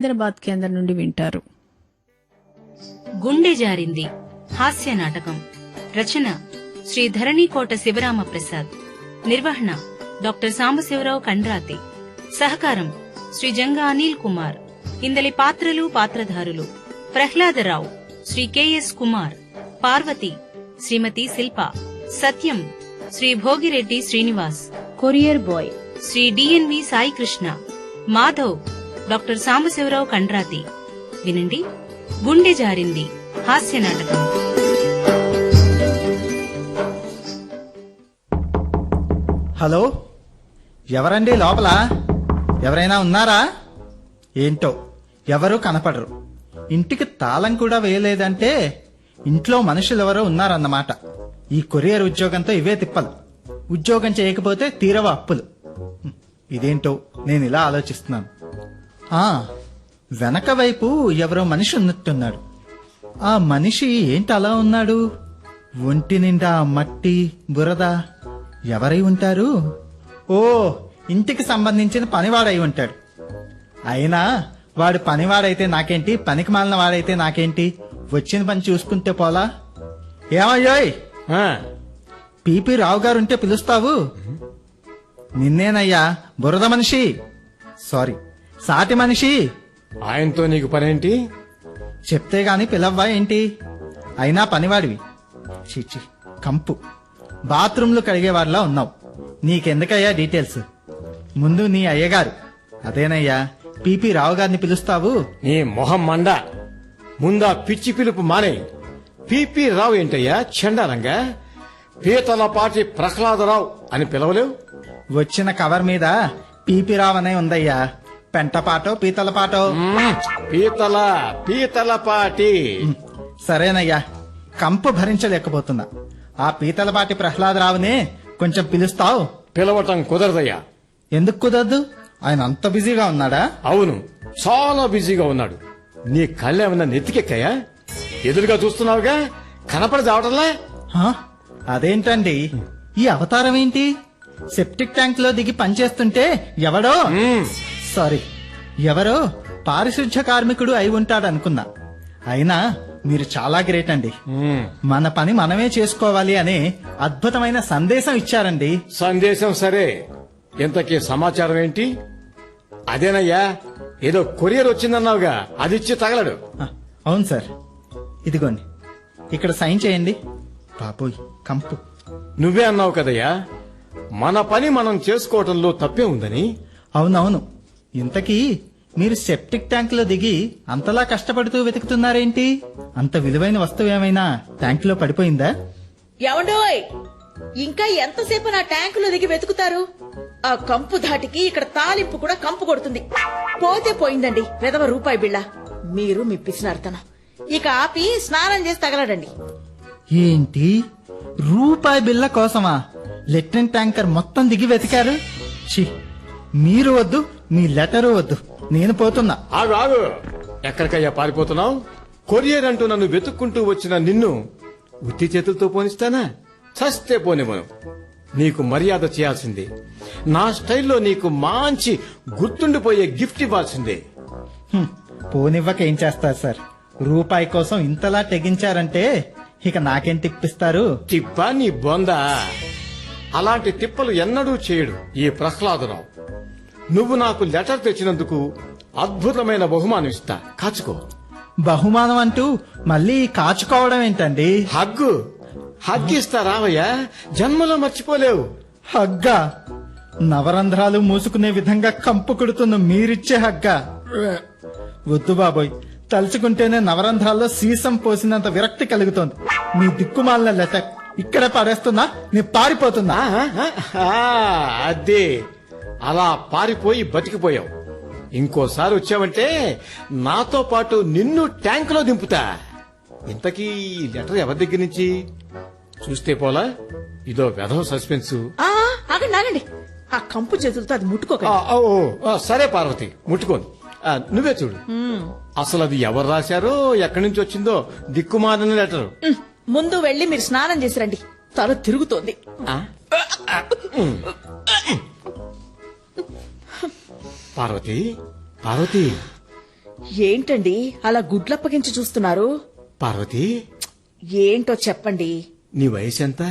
హైదరాబాద్ కేంద్రం నుండి వింటారు. గుండె జారింది హాస్య నాటకం. రచన శ్రీ ధరణీకోట శివరామ ప్రసాద్. నిర్వహణ డాక్టర్ సాంబశివరావు కండ్రాతి. సహకారం శ్రీ జంగా అనిల్ కుమార్. ఇందలి పాత్రలు పాత్రధారులు: Prahladarao Shri KS Kumar, Parvati Shrimati Shilpa, Satyam Shri Bhogireddy Srinivas, courier boy Shri DNV Saikrishna, Madhav doctor Sambasivarao Kandrati. వినండి గుండె జారింది హాస్య నాటకం. హలో, ఎవరండి లోపల? ఎవరైనా ఉన్నారా? ఏంటో ఎవరూ కనపడరు. ఇంటికి తాళం కూడా వేయలేదంటే ఇంట్లో మనుషులెవరో ఉన్నారన్నమాట. ఈ కొరియర్ ఉద్యోగంతో ఇవే తిప్పలు. ఉద్యోగం చేయకపోతే తీరవ అప్పులు. ఇదేంటో నేను ఇలా ఆలోచిస్తున్నాను. వెనక వైపు ఎవరో మనిషి ఉన్నట్టున్నాడు. ఆ మనిషి ఏంటి అలా ఉన్నాడు? ఒంటి నిండా మట్టి బురద. ఎవరై ఉంటారు? ఓ, ఇంటికి సంబంధించిన పనివాడై ఉంటాడు. అయినా వాడు పనివాడైతే నాకేంటి, పనికి మాలిన వాడైతే నాకేంటి? వచ్చిన పని చూసుకుంటే పోలా? ఏమయ్యోయ్, పిపి రావు గారుంటే పిలుస్తావు? నిన్నేనయ్యా, బురద మనిషి. సారీ, సాటి మనిషి. ఆయనతో నీకు పనేంటి? చెప్తే గాని పిలవ్వా ఏంటి? అయినా పనివాడివి. చీచి, కంపు. బాత్రూంలు కడిగేవాడిలా ఉన్నావు. నీకెందుకయ్యా డీటెయిల్స్? ముందు నీ అయ్యగారు, అదేనయ్యా పిపి రావు గారిని పిలుస్తావు? నీ మొహం మండ. ముందా పిచ్చి పిలుపు మానే. పిపి రావు ఏంటయ్యా చండాలంగా? పీతలపాటి ప్రహ్లాదరావు అని పిలవలేవు? వచ్చిన కవర్ మీద పిపి రావు అనే ఉందయ్యా. పెంటపాటో పీతలపాటో? పీతలపాటి. సరేనయ్యా, కంపు భరించలేకపోతున్నా. ఆ పీతలపాటి ప్రహ్లాదరావునే కొంచెం పిలుస్తావు? పిలవటం కుదరదయ్యా. ఎందుకు కుదరదు? ఆయన అంత బిజీగా ఉన్నాడా? అవును, చాలా బిజీగా ఉన్నాడు. నీ కళ్ళేమన్నా నెత్తికెక్కాయా? ఎదురుగా చూస్తున్నావుగా, కనపడి చావటంలా? అదేంటండి ఈ అవతారం ఏంటి? సెప్టిక్ ట్యాంక్ లో దిగి పనిచేస్తుంటే ఎవడో ఎవరో పారిశుధ్య కార్మికుడు అయి ఉంటాడనుకున్నా. అయినా మీరు చాలా గ్రేట్ అండి. మన పని మనమే చేసుకోవాలి అనే అద్భుతమైన సందేశం ఇచ్చారండి. సందేశం సరే, ఇంతకీ సమాచారం ఏంటి? అదేనయ్యా, ఏదో కొరియర్ వచ్చిందన్నావుగా, అది ఇచ్చి తగలడు. అవును సార్, ఇదిగోండి, ఇక్కడ సైన్ చేయండి. బాబోయ్, కంపు. నువ్వే అన్నావు కదయ్యా, మన పని మనం చేసుకోవటంలో తప్పే ఉందని. అవునవును. ఇంతకీ మీరు సెప్టిక్ ట్యాంక్ లో దిగి అంతలా కష్టపడుతూ వెతుకుతున్నారేంటి? అంత విలువైన వస్తువు ఏమైనా ట్యాంక్ లో పడిపోయిందా? ఎవండోయ్, ఇంకా ఎంతసేపు నా ట్యాంకులో దిగి వెతుకుతారు? ఆ కంపు ధాటికి ఇక్కడ తాలింపు కూడా కంపు కొడుతుంది. పోతే పోయిందండి వెదవ రూపాయి బిళ్ళ. మీరు మీ పిసినార్తనం. ఇక ఆపి స్నానం చేసి తగలడండి. ఏంటి, రూపాయి బిళ్ళ కోసమా లెట్రిన్ ట్యాంకర్ మొత్తం దిగి వెతికారు? ఛీ, మీరు వద్దు, మీ లెటరు వద్దు, నేను పోతున్నా. ఆగు. ఎక్కడికయ్యా పారిపోతున్నావు? కొరియర్ అంటూ నన్ను వెతుక్కుంటూ వచ్చిన నిన్ను ఉత్తి చేతులతో పోనిస్తానా? చస్తే పోనివ్వను. నీకు మర్యాద చేయాల్సిందే. నా స్టైల్లో నీకు మంచి గుర్తుండిపోయే గిఫ్ట్ ఇవ్వాల్సిందే. పోనివ్వక ఏం చేస్తారు సార్? రూపాయి కోసం ఇంతలా తెగించారంటే ఇక నాకేం తిప్పిస్తారు? తిప్ప నీ బొందా. అలాంటి తిప్పలు ఎన్నడూ చేయడు ఈ ప్రహ్లాదరావు. నువ్వు నాకు లెటర్ తెచ్చినందుకు అద్భుతమైన బహుమానం ఇస్తా, కాచుకో. బహుమానం అంటూ మళ్ళీ కాచుకోవడం ఏంటండి? హగ్గిస్తా రావయ్యా, జన్మలో మర్చిపోలేవు. హగ్గా? నవరంధ్రాలు మూసుకునే విధంగా కంపు కొడుతున్న మీరిచ్చే హగ్గా? వద్దు బాబోయ్, తలుచుకుంటేనే నవరంధ్రాల్లో సీసం పోసినంత విరక్తి కలుగుతోంది. మీ దిక్కుమాలిన లెటర్ ఇక్కడే పడేస్తున్నా, నీ పారిపోతున్నా. అదే, అలా పారిపోయి బతికిపోయావు. ఇంకోసారి వచ్చావంటే నాతో పాటు నిన్ను ట్యాంకులో దింపుతా. ఇంతకీ లెటర్ ఎవరి దగ్గర నుంచి? చూస్తే పోలా, ఇదో వెధవ సస్పెన్స్. ఆగండి ఆగండి, ఆ కంపు చేతులతో అది ముట్టుకోక. సరే పార్వతి, ముట్టుకోను. నువ్వే చూడు, అసలు అది ఎవరు రాశారో, ఎక్కడి నుంచి వచ్చిందో దిక్కుమాలిన లెటర్. ముందు వెళ్లి మీరు స్నానం చేసి రండి, తల తిరుగుతోంది. పార్వతి, పార్వతి, ఏంటండి అలా గుడ్లప్పగించి చూస్తున్నారు? పార్వతి, ఏంటో చెప్పండి. నీ వయసు ఎంత?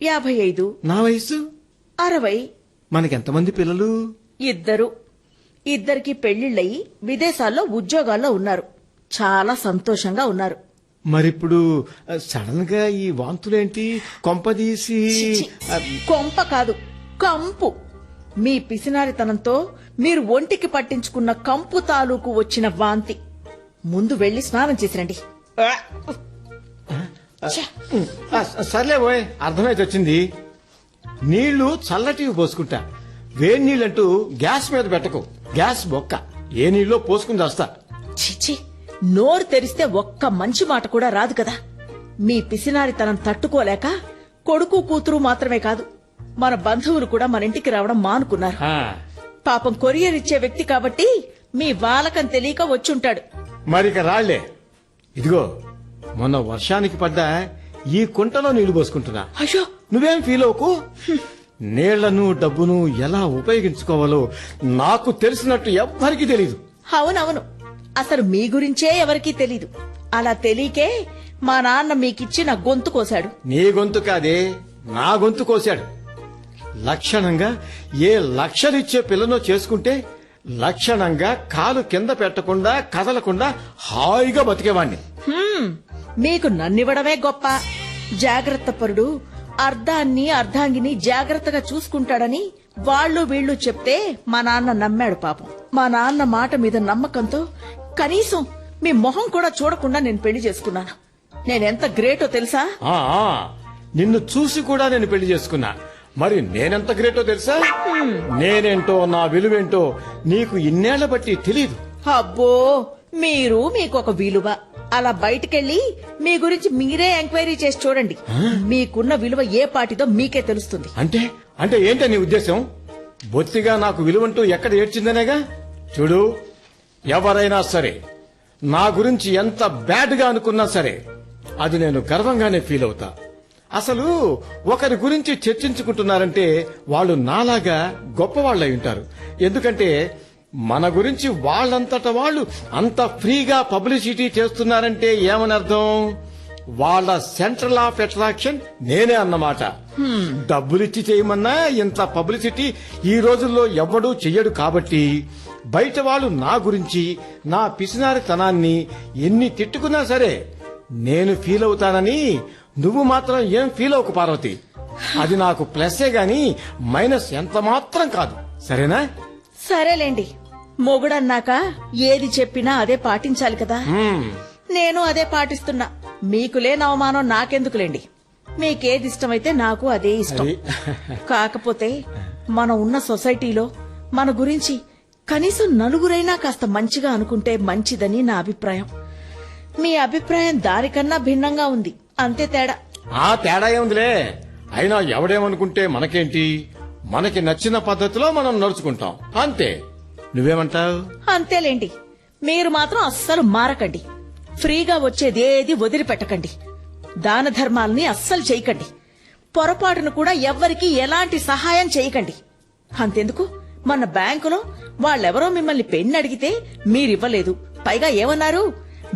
55. నా వయసు 60. మనకెంతమంది పిల్లలు? 2. ఇద్దరికి పెళ్లిళ్ళయి విదేశాల్లో ఉద్యోగాల్లో ఉన్నారు. చాలా సంతోషంగా ఉన్నారు. మరిప్పుడు సడన్ గా ఈ వాంతులేంటి? కొంపదీసి చిచి, కొంప కాదు, కంపు. మీ పిసినారితనంతో మీరు ఒంటికి పట్టించుకున్న కంపు తాలూకు వచ్చిన వాంతి. ముందు వెళ్లి స్నానం చేసిరండి. సర్లే పోయ్, అర్థమైతే వచ్చింది. నీళ్లు చల్లటివి పోసుకుంటా. వేడి నీళ్ళంటూ గ్యాస్ మీద పెట్టకు. గ్యాస్ బొక్క. ఏ నీళ్ళో పోసుకుని చేస్తా. చిచి, నోరు తెరిస్తే ఒక్క మంచి మాట కూడా రాదు కదా. మీ పిసినారితనం తట్టుకోలేక కొడుకు కూతురు మాత్రమే కాదు, మన బంధువులు కూడా మన ఇంటికి రావడం మానుకున్నారు. పాపం కొరియర్ ఇచ్చే వ్యక్తి కాబట్టి మీ వాలకం తెలియక వచ్చుంటాడు. మరిక రాళ్లే. ఇదిగో, మొన్న వర్షానికి పడ్డా ఈ కుంటలో నీళ్లు పోసుకుంటున్నా. అయ్యో, నువ్వేం ఫీల్ అవ్వకు. నీళ్లను డబ్బును ఎలా ఉపయోగించుకోవాలో నాకు తెలిసినట్టు ఎవ్వరికీ తెలీదు. అవునవును, అసలు మీ గురించే ఎవరికీ తెలీదు. అలా తెలియకే మా నాన్న మీకిచ్చి నా గొంతు కోశాడు. నీ గొంతు కాదే, నా గొంతు కోశాడు. లక్షణంగా ఏ లక్షలిచ్చే పిల్లను చేసుకుంటే లక్షణంగా కాలు కింద పెట్టకుండా కదలకుండా హాయిగా బతికేవాణ్ణి. మీకు నన్నివ్వడమే గొప్ప. జాగ్రత్త పరుడు అర్ధాన్ని అర్ధాంగిని జాగ్రత్తగా చూసుకుంటాడని వాళ్ళు వీళ్ళు చెప్తే మా నాన్న నమ్మాడు. పాపం మా నాన్న మాట మీద నమ్మకంతో కనీసం మీ మొహం కూడా చూడకుండా నేను పెళ్లి చేసుకున్నాను. నేనెంత గ్రేటో తెలుసా? ఆ, నిన్ను చూసి కూడా నేను పెళ్లి చేసుకున్నా. మరి నేనెంత గ్రేటో తెలుసా? నేనేంటో, నా విలువేంటో నీకు ఇన్నేళ్ల బట్టి తెలీదు. అబ్బో, మీరు మీకొక విలువ. అలా బయటికెళ్లి మీ గురించి మీరే ఎంక్వైరీ చేసి చూడండి. మీకున్న విలువ ఏ పాటిదో మీకే తెలుస్తుంది. అంటే ఏంటో నీ ఉద్దేశం? బొత్తిగా నాకు విలువంటూ ఎక్కడ ఏడ్చిందనేగా? చూడు, ఎవరైనా సరే నా గురించి ఎంత బ్యాడ్ గా అనుకున్నా సరే అది నేను గర్వంగానే ఫీల్ అవుతా. అసలు ఒకరి గురించి చర్చించుకుంటున్నారంటే వాళ్ళు నాలాగా గొప్పవాళ్ళై ఉంటారు. ఎందుకంటే మన గురించి వాళ్ళంతట వాళ్ళు అంత ఫ్రీగా పబ్లిసిటీ చేస్తున్నారంటే ఏమని అర్థం? వాళ్ళ సెంట్రల్ ఆఫ్ అట్రాక్షన్ నేనే అన్నమాట. డబ్బులిచ్చి చేయమన్నా ఇంత పబ్లిసిటీ ఈ రోజుల్లో ఎవ్వడూ చెయ్యడు. కాబట్టి బయట వాళ్ళు నా గురించి, నా పిసినారితనాన్ని ఎన్ని తిట్టుకున్నా సరే నేను ఫీల్ అవుతానని నువ్వు మాత్రం ఏం ఫీల్ అవ్వకు పార్వతి. అది నాకు ప్లస్సే గాని మైనస్ ఎంత మాత్రం కాదు. సరేనా? సరేలేండి, మొగుడన్నాక ఏది చెప్పినా అదే పాటించాలి కదా. నేను అదే పాటిస్తున్నా. మీకు లేని అవమానం నాకెందుకులేండి. మీకేది ఇష్టమైతే నాకు అదే ఇష్టం. కాకపోతే మనం ఉన్న సొసైటీలో మన గురించి కనీసం నలుగురైనా కాస్త మంచిగా అనుకుంటే మంచిదని నా అభిప్రాయం. మీ అభిప్రాయం దానికన్నా భిన్నంగా ఉంది, అంతే తేడా. ఆ తేడా ఏముందిలే. అయినా ఎవడేమనుకుంటే మనకేంటి? మనకి నచ్చిన పద్ధతిలో మనం నడుచుకుంటాం, అంతే. నువ్వేమంటావు? అంతేలేండి. మీరు మాత్రం అస్సలు మారకండి. ఫ్రీగా వచ్చేదేది వదిలిపెట్టకండి. దాన ధర్మాల్ని అస్సలు చేయకండి. పొరపాటును కూడా ఎవ్వరికీ ఎలాంటి సహాయం చేయకండి. అంతెందుకు, మన బ్యాంకులో వాళ్ళెవరో మిమ్మల్ని పెన్ను అడిగితే మీరివ్వలేదు. పైగా ఏమన్నారు?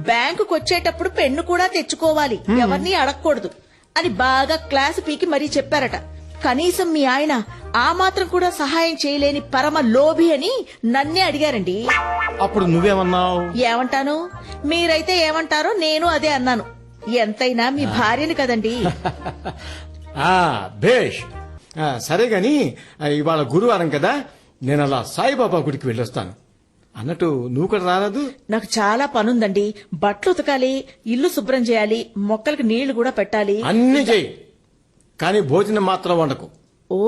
బ్యాంకుకు వచ్చేటప్పుడు పెన్ను కూడా తెచ్చుకోవాలి, ఎవరిని అడగకూడదు అని బాగా క్లాసు పీకి మరీ చెప్పారట. కనీసం మీ ఆయన ఆ మాత్రం కూడా సహాయం చేయలేని పరమ లోభి అని నన్నే అడిగారండి. అప్పుడు నువ్వేమన్నావు? ఏమంటాను? మీరైతే ఏమంటారో నేను అదే అన్నాను. ఎంతైనా మీ భార్యని కదండి. భేష్. సరే గాని ఇవాళ గురువారం కదా, నేను అలా సాయిబాబా గుడికి వెళ్ళొస్తాను. అన్నట్టు నువ్వు కూడా రారాదు? నాకు చాలా పనుందండి. బట్టలు ఉతకాలి, ఇల్లు శుభ్రం చేయాలి, మొక్కలకు నీళ్లు కూడా పెట్టాలి. అన్ని చెయ్యి, కానీ భోజనం మాత్రం వండకు. ఓ,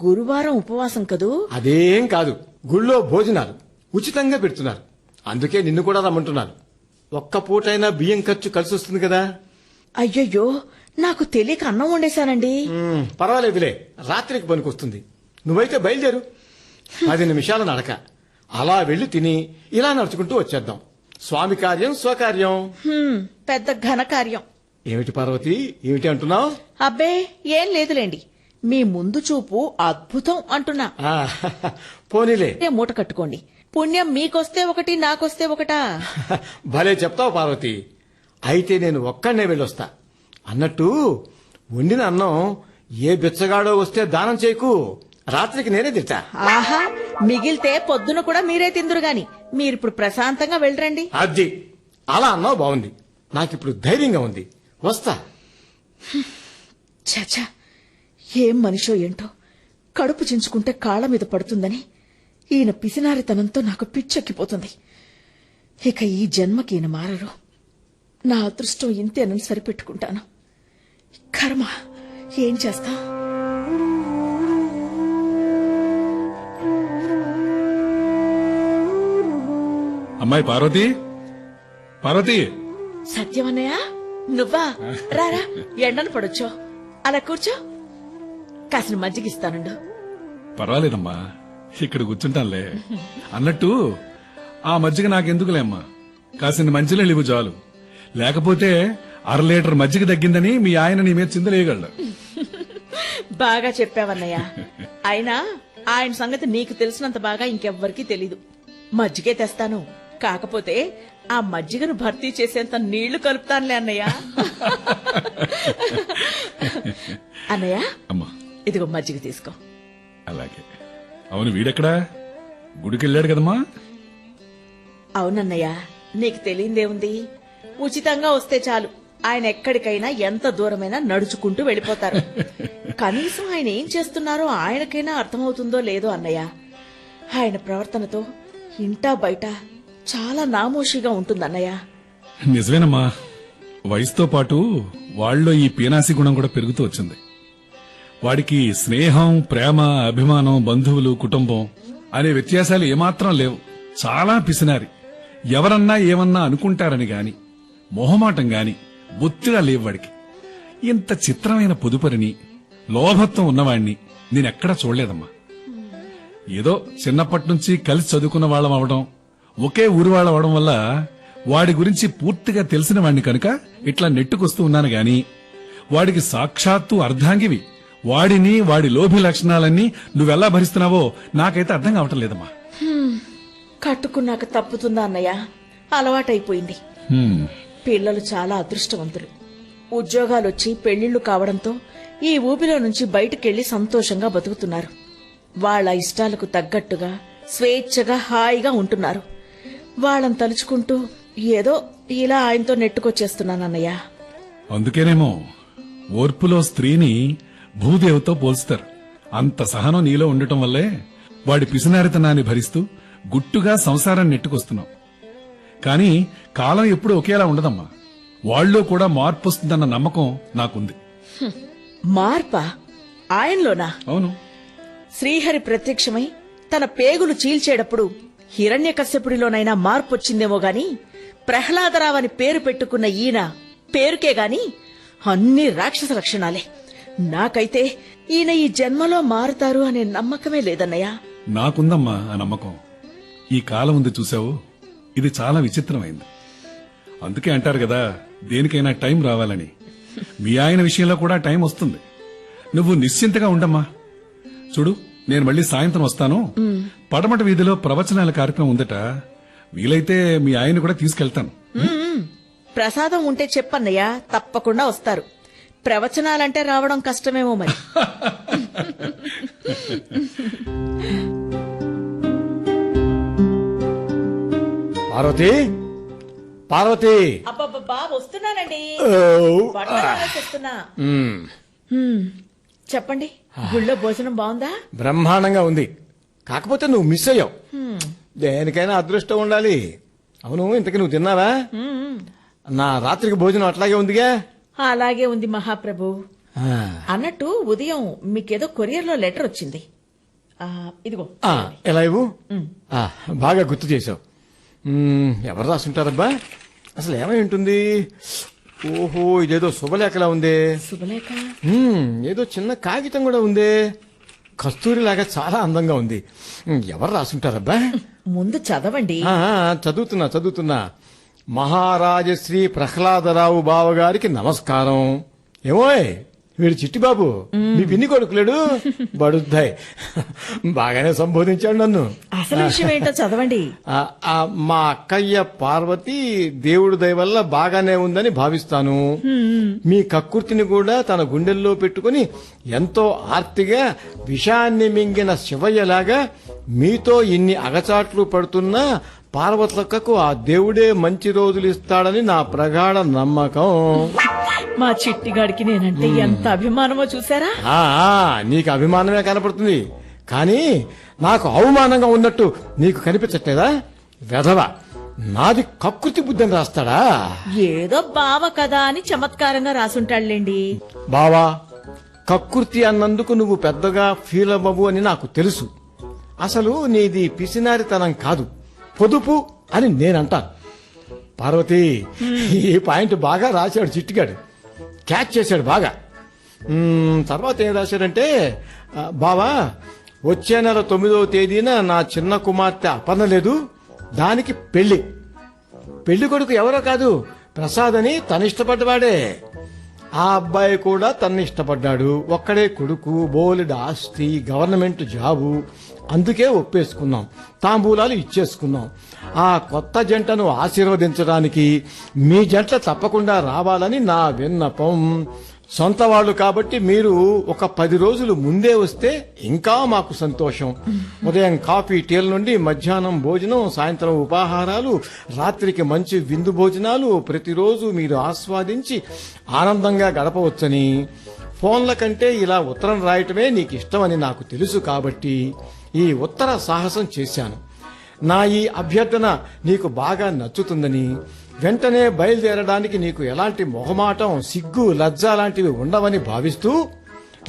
గురువారం ఉపవాసం కదూ? అదేం కాదు, గుళ్ళో భోజనాలు ఉచితంగా పెడుతున్నారు. అందుకే నిన్ను కూడా రమ్మంటున్నారు. ఒక్క పూటైనా బియ్యం ఖర్చు కలిసి వస్తుంది కదా. అయ్యయ్యో, నాకు తెలియక అన్నం వండేశానండి. పర్వాలేదులే, రాత్రికి పనికొస్తుంది. నువ్వైతే బయలుదేరు. 10 నిమిషాల నడక. అలా వెళ్లి తిని ఇలా నడుచుకుంటూ వచ్చేద్దాం. స్వామి కార్యం స్వకార్యం. పెద్ద ఘనకార్యం. ఏమిటి పార్వతి, ఏమిటి అంటున్నావు? అబ్బే, ఏం లేదులేండి. మీ ముందు చూపు అద్భుతం అంటున్నా. పోనీలే. మూట కట్టుకోండి, పుణ్యం మీకొస్తే ఒకటి నాకొస్తే ఒకటా? భలే చెప్తావు పార్వతి. అయితే నేను ఒక్కడనే వెళ్ళొస్తా. అన్నట్టు వండిన అన్నం ఏ బిచ్చగాడో వస్తే దానం చేయకు. రాత్రికి నేనే తింటా. ఆహా, మిగిలితే పొద్దున కూడా మీరే తిందురు గాని మీరిప్పుడు ప్రశాంతంగా వెళ్ళరండి. అది అలా అన్నావు, బాగుంది. నాకిప్పుడు ధైర్యంగా ఉంది. వస్తా. చచా, ఏం మనిషో ఏంటో, కడుపు చించుకుంటే కాళ్ల మీద పడుతుందని ఈయన పిసినారితనంతో నాకు పిచ్చెక్కిపోతుంది. ఇక ఈ జన్మకి ఈయన మారరు. నా అదృష్టం ఇంతేనని సరిపెట్టుకుంటాను. కర్మ, ఏం చేస్తా? అమ్మాయి పార్వతి, పార్వతి. సత్యమన్నయ్య, నువ్వా? రారా, ఎండను పడొచ్చో. అలా కూర్చో, కాసిన మజ్జిగిస్తానుండు. పర్వాలేదమ్మా, ఇక్కడ కూర్చుంటానులే. అన్నట్టు ఆ మజ్జిగ నాకెందుకులే అమ్మా, కాసిన మంచినీళ్ళు ఇవ్వు చాలు. లేకపోతే 1/2 లీటర్ మజ్జిగ తగ్గిందని మీ ఆయన నీ మీద చిందలేయగలడు. బాగా చెప్పావన్నయ్య. అయినా ఆయన సంగతి నీకు తెలిసినంత బాగా ఇంకెవ్వరికీ తెలీదు. మజ్జిగే తెస్తాను, కాకపోతే ఆ మజ్జిగను భర్తీ చేసేంత నీళ్లు కలుపుతానులే అన్నయ్య. అన్నయ్య, అమ్మా ఇదిగో మజ్జిగ తీసుకో. అలాగే. అవును, వీడెక్కడా? గుడికెళ్ళాడు కదమ్మా? అవునన్నయ్య, నీకు తెలియందేముంది, ఉచితంగా వస్తే చాలు ఆయన ఎక్కడికైనా ఎంత దూరమైనా నడుచుకుంటూ వెళ్లిపోతారు. కనీసం ఆయన ఏం చేస్తున్నారో ఆయనకైనా అర్థమవుతుందో లేదో అన్నయ్య. ఆయన ప్రవర్తనతో ఇంటా బయట చాలా నామోషిగా ఉంటుందన్నయ్య. నిజమేనమ్మా, వయసుతో పాటు వాళ్ళలో ఈ పీనాసి గుణం కూడా పెరుగుతూ వచ్చింది. వాడికి స్నేహం, ప్రేమ, అభిమానం, బంధువులు, కుటుంబం అనే వ్యత్యాసాలు ఏమాత్రం లేవు. చాలా పిసినారి. ఎవరన్నా ఏమన్నా అనుకుంటారని గాని, మొహమాటం గాని బొత్తిగా లేవు వాడికి. ఇంత చిత్రమైన పొదుపరిని, లోభత్వం ఉన్నవాణ్ణి నేనెక్కడా చూడలేదమ్మా. ఏదో చిన్నప్పటి నుంచి కలిసి చదువుకున్న వాళ్ళం అవడం, ఒకే ఊరి వాళ్ళం అవడం వల్ల వాడి గురించి పూర్తిగా తెలిసిన వాణ్ణి కనుక ఇట్లా నెట్టుకొస్తూ ఉన్నాను గాని, వాడికి సాక్షాత్తు అర్ధాంగివి వాడిని, వాడి లోభి లక్షణాలన్నీ నువ్వెలా భరిస్తున్నావో నాకైతే అర్థం కావటం లేదమ్మా. కట్టుకున్నాక తప్పుతుందా అన్నయ్య? అలవాటైపోయింది. పిల్లలు చాలా అదృష్టవంతులు. ఉద్యోగాలొచ్చి పెళ్లిళ్లు కావడంతో ఈ ఊబిలో నుంచి బయటకెళ్లి సంతోషంగా బతుకుతున్నారు. వాళ్ల ఇష్టాలకు తగ్గట్టుగా స్వేచ్ఛగా హాయిగా ఉంటున్నారు. వాళ్ళని తలుచుకుంటూ ఏదో ఇలా ఆయనతో నెట్టుకొచ్చేస్తున్నానన్నయ్య. అందుకేనేమో ఓర్పులో స్త్రీని భూదేవతో పోల్స్తారు. అంత సహనం నీలో ఉండటం వల్లే వాడి పిసినారితనాన్ని భరిస్తూ గుట్టుగా సంసారాన్ని నెట్టుకొస్తున్నావు. కానీ కాలం ఎప్పుడూ ఒకేలా ఉండదమ్మా. వాళ్ళలో కూడా మార్పు వస్తుందన్న నమ్మకం నాకుంది. మార్పా? ఆయనలోనా? అవును. శ్రీహరి ప్రత్యక్షమై తన పేగులు చీల్చేటప్పుడు హిరణ్యకశ్యపుడిలోనైనా మార్పొచ్చిందేమో గాని, ప్రహ్లాదరావని పేరు పెట్టుకున్న ఈయన పేరుకే గాని అన్ని రాక్షస లక్షణాలే. నాకైతే ఈయన ఈ జన్మలో మారుతారు అనే నమ్మకమే లేదన్నయ్య. నాకుందమ్మా ఆ నమ్మకం. ఈ కాలం ఉంది చూసావు, ఇది చాలా విచిత్రమైంది. అందుకే అంటారు కదా, దేనికైనా టైం రావాలని. మీ ఆయన విషయంలో కూడా టైం వస్తుంది. నువ్వు నిశ్చింతగా ఉండమ్మా. చూడు, నేను మళ్ళీ సాయంత్రం వస్తాను. పడమట వీధిలో ప్రవచనాల కార్యక్రమం ఉందట. వీలైతే మీ ఆయన కూడా తీసుకెళ్తాను. ప్రసాదం ఉంటే చెప్పన్నయ్య, తప్పకుండా వస్తారు. ప్రవచనాలంటే రావడం కష్టమేమో మరి. పార్వతి, పార్వతి. అబ్బబ్బా, వస్తున్నానండి. ఓ. బట్టలు ఆరేసేస్తున్నా. మ్, చెప్పండి, గుళ్ళో భోజనం బాగుందా? బ్రహ్మాండంగా ఉంది. కాకపోతే నువ్వు మిస్ అయ్యావు. దేనికైనా అదృష్టం ఉండాలి. అవును, ఇంతకీ నువ్వు తిన్నావా? నా రాత్రికి భోజనం అట్లాగే ఉందిగా. అలాగే ఉంది మహాప్రభు. ఆ, అన్నట్టు ఉదయం మీకేదో కొరియర్లో లెటర్ వచ్చింది. ఇదిగో. ఎలా ఇవ్వు. బాగా గుర్తు చేసావు. ఎవరు రాసుంటారబ్బా? అసలు ఏమై ఉంటుంది? ఓహో, ఇదేదో శుభలేఖలా ఉందే. శుభలేఖ? ఏదో చిన్న కాగితం కూడా ఉందే. కస్తూరిలాగా చాలా అందంగా ఉంది. ఎవరు రాసుంటారబ్బా? ముందు చదవండి. చదువుతున్నా. మహారాజశ్రీ ప్రహ్లాదరావు బావగారికి నమస్కారం. ఏమోయ్, వీడు చిట్టిబాబు మీ పిన్ని కొడుకులేడు బడుద్దాయి బాగానే సంబోధించాడు నన్ను. అసలు విషయం ఏంటో చదవండి. మా అక్కయ్య పార్వతి దేవుడి దయ వల్ల బాగానే ఉందని భావిస్తాను. మీ కక్కుర్తిని కూడా తన గుండెల్లో పెట్టుకుని ఎంతో ఆర్తిగా విషాన్ని మింగిన శివయ్యలాగా మీతో ఇన్ని అగచాట్లు పడుతున్నా పార్వతక్కకు ఆ దేవుడే మంచి రోజులు ఇస్తాడని నా ప్రగాఢ నమ్మకం. మా చిట్టిగాడికి నేనంటే ఎంత అభిమానమో చూసారా? నీకు అభిమానమే కనపడుతుంది, కానీ నాకు అవమానంగా ఉన్నట్టు నీకు కనిపించట్లేదా? వెధవ, నాది కక్కుర్తి బుద్ధిని రాస్తాడా? ఏదో బావ కదా అని చమత్కారంగా రాసుంటాడులేండి. బావా, కక్కుర్తి అన్నందుకు నువ్వు పెద్దగా ఫీల్ అవ్వవు అని నాకు తెలుసు. అసలు నీది పిసినారితనం కాదు, పొదుపు అని నేనంటాను. పార్వతి, ఈ పాయింట్ బాగా రాశాడు చిట్టిగాడు, క్యాచ్ చేశాడు బాగా. తర్వాత ఏం రాశాడంటే, బావా వచ్చే నెల 9వ తేదీన నా చిన్న కుమార్తె అపర్ణ లేదు, దానికి పెళ్లి కొడుకు ఎవరో కాదు, ప్రసాద్ అని తను ఇష్టపడ్డవాడే. ఆ అబ్బాయి కూడా తన్ని ఇష్టపడ్డాడు. ఒక్కడే కొడుకు, బోలెడు ఆస్తి, గవర్నమెంట్ జాబు. అందుకే ఒప్పేసుకున్నాం, తాంబూలాలు ఇచ్చేసుకున్నాం. ఆ కొత్త జంటను ఆశీర్వదించడానికి మీ జంట తప్పకుండా రావాలని నా విన్నపం. సొంత వాళ్ళు కాబట్టి మీరు ఒక 10 రోజులు ముందే వస్తే ఇంకా మాకు సంతోషం. ఉదయం కాఫీ టీల నుండి మధ్యాహ్నం భోజనం, సాయంత్రం ఉపాహారాలు, రాత్రికి మంచి విందు భోజనాలు ప్రతిరోజు మీరు ఆస్వాదించి ఆనందంగా గడపవచ్చని. ఫోన్ల కంటే ఇలా ఉత్తరం రాయటమే నీకు ఇష్టమని నాకు తెలుసు కాబట్టి ఈ ఉత్తర సాహసం చేశాను. నా ఈ అభ్యర్థన నీకు బాగా నచ్చుతుందని, వెంటనే బయలుదేరడానికి నీకు ఎలాంటి మొహమాటం, సిగ్గు, లజ్జ లాంటివి ఉండవని భావిస్తూ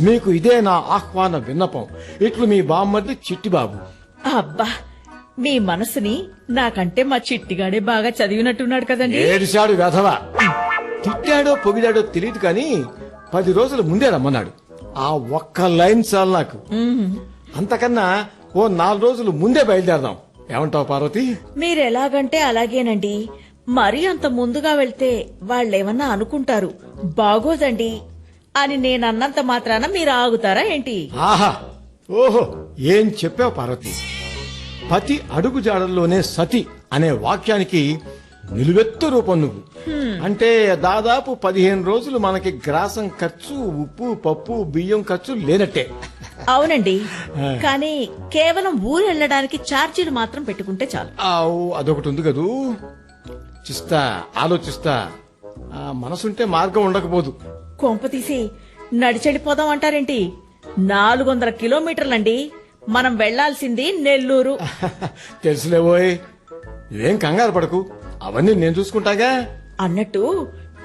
మీకు ఇదే నా ఆహ్వాన విన్నపం. ఇట్లు మీ బామ్మర్ది చిట్టిబాబు. అబ్బా, మీ మనసుని నాకంటే మా చిట్టిగాడే బాగా చదివినట్టున్నాడు కదండి. ఏడిశాడు వెధవ. తిట్టాడో పొగిడాడో తెలియదు కానీ 10 రోజుల ముందే రమ్మన్నాడు. ఆ ఒక్క లైన్ చాలు నాకు. అంతకన్నా ఓ 4 రోజులు ముందే బయలుదేరదాం. ఏమంటావు పార్వతి? మీరెలాగంటే అలాగేనండి. మరీ అంత ముందుగా వెళ్తే వాళ్ళేమన్నా అనుకుంటారు, బాగోదండి అని నేనన్నంత మాత్రాన మీరు ఆగుతారా ఏంటి? ఆహా, ఓహో, ఏం చెప్పావు పార్వతి. పతి అడుగు జాడల్లోనే సతి అనే వాక్యానికి నిలువెత్తు రూపం నువ్వు. అంటే దాదాపు 15 రోజులు మనకి గ్రాసం ఖర్చు, ఉప్పు, పప్పు, బియ్యం ఖర్చు లేనట్టే. అవునండి, కానీ కేవలం ఊరు వెళ్ళడానికి ఛార్జీలు మాత్రం పెట్టుకుంటే చాలు. అదొకటి ఉంది కదూ. ఆలోచిస్తా. మనసుంటే మార్గం ఉండకపోదు. కొంప తీసి నడిచెళ్ళిపోదాం అంటారేంటి? 400 కిలోమీటర్లండి మనం వెళ్లాల్సింది నెల్లూరు. తెలుసులేవోయ్, నువ్వేం కంగారు పడకు, అవన్నీ నేను చూసుకుంటాగా. అన్నట్టు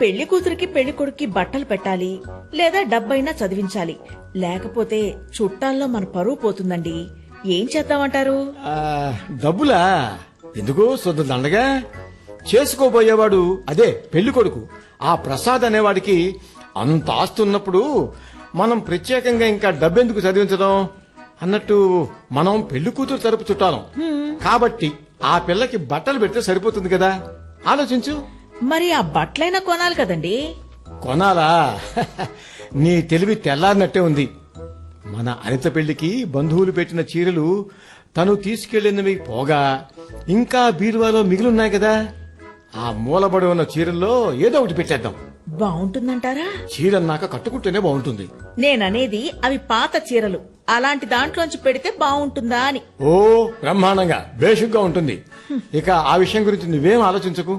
పెళ్లి కూతురికి పెళ్లి కొడుక్కి బట్టలు పెట్టాలి, లేదా డబ్బైనా చదివించాలి. లేకపోతే చుట్టాల్లో మన పరువు పోతుందండి. ఏం చేద్దామంటారు? డబ్బులా ఎందుకు? శుద్ధ దండగా. చేసుకోబోయేవాడు అదే పెళ్లి కొడుకు, ఆ ప్రసాద్ అనేవాడికి అంత ఆస్తున్నప్పుడు మనం ప్రత్యేకంగా ఇంకా డబ్బెందుకు చదివించడం? అన్నట్టు మనం పెళ్లి కూతురు తరపు చుట్టాలం కాబట్టి ఆ పిల్లకి బట్టలు పెడితే సరిపోతుంది కదా. ఆలోచించు. మరి ఆ బట్టలైనా కొనాలి కదండి. కొనాలా? నీ తెలివి తెల్లారినట్టే ఉంది. మన అనిత పెళ్లికి బంధువులు పెట్టిన చీరలు తను తీసుకెళ్లినవి పోగా ఇంకా బీరువాలో మిగిలిన్నాయి కదా. ఆ మూలబడి ఉన్న చీరల్లో ఏదో ఒకటి పెట్టేద్దాం. బాగుంటుందంటారా? చీరన్నాక కట్టుకుంటేనే బాగుంటుంది. నేననేది అవి పాత చీరలు, అలాంటి దాంట్లోంచి పెడితే బాగుంటుందా అని. ఓ, బ్రహ్మాండంగా బేషుగ్గా ఉంటుంది. ఇక ఆ విషయం గురించి నువ్వేం ఆలోచించకు.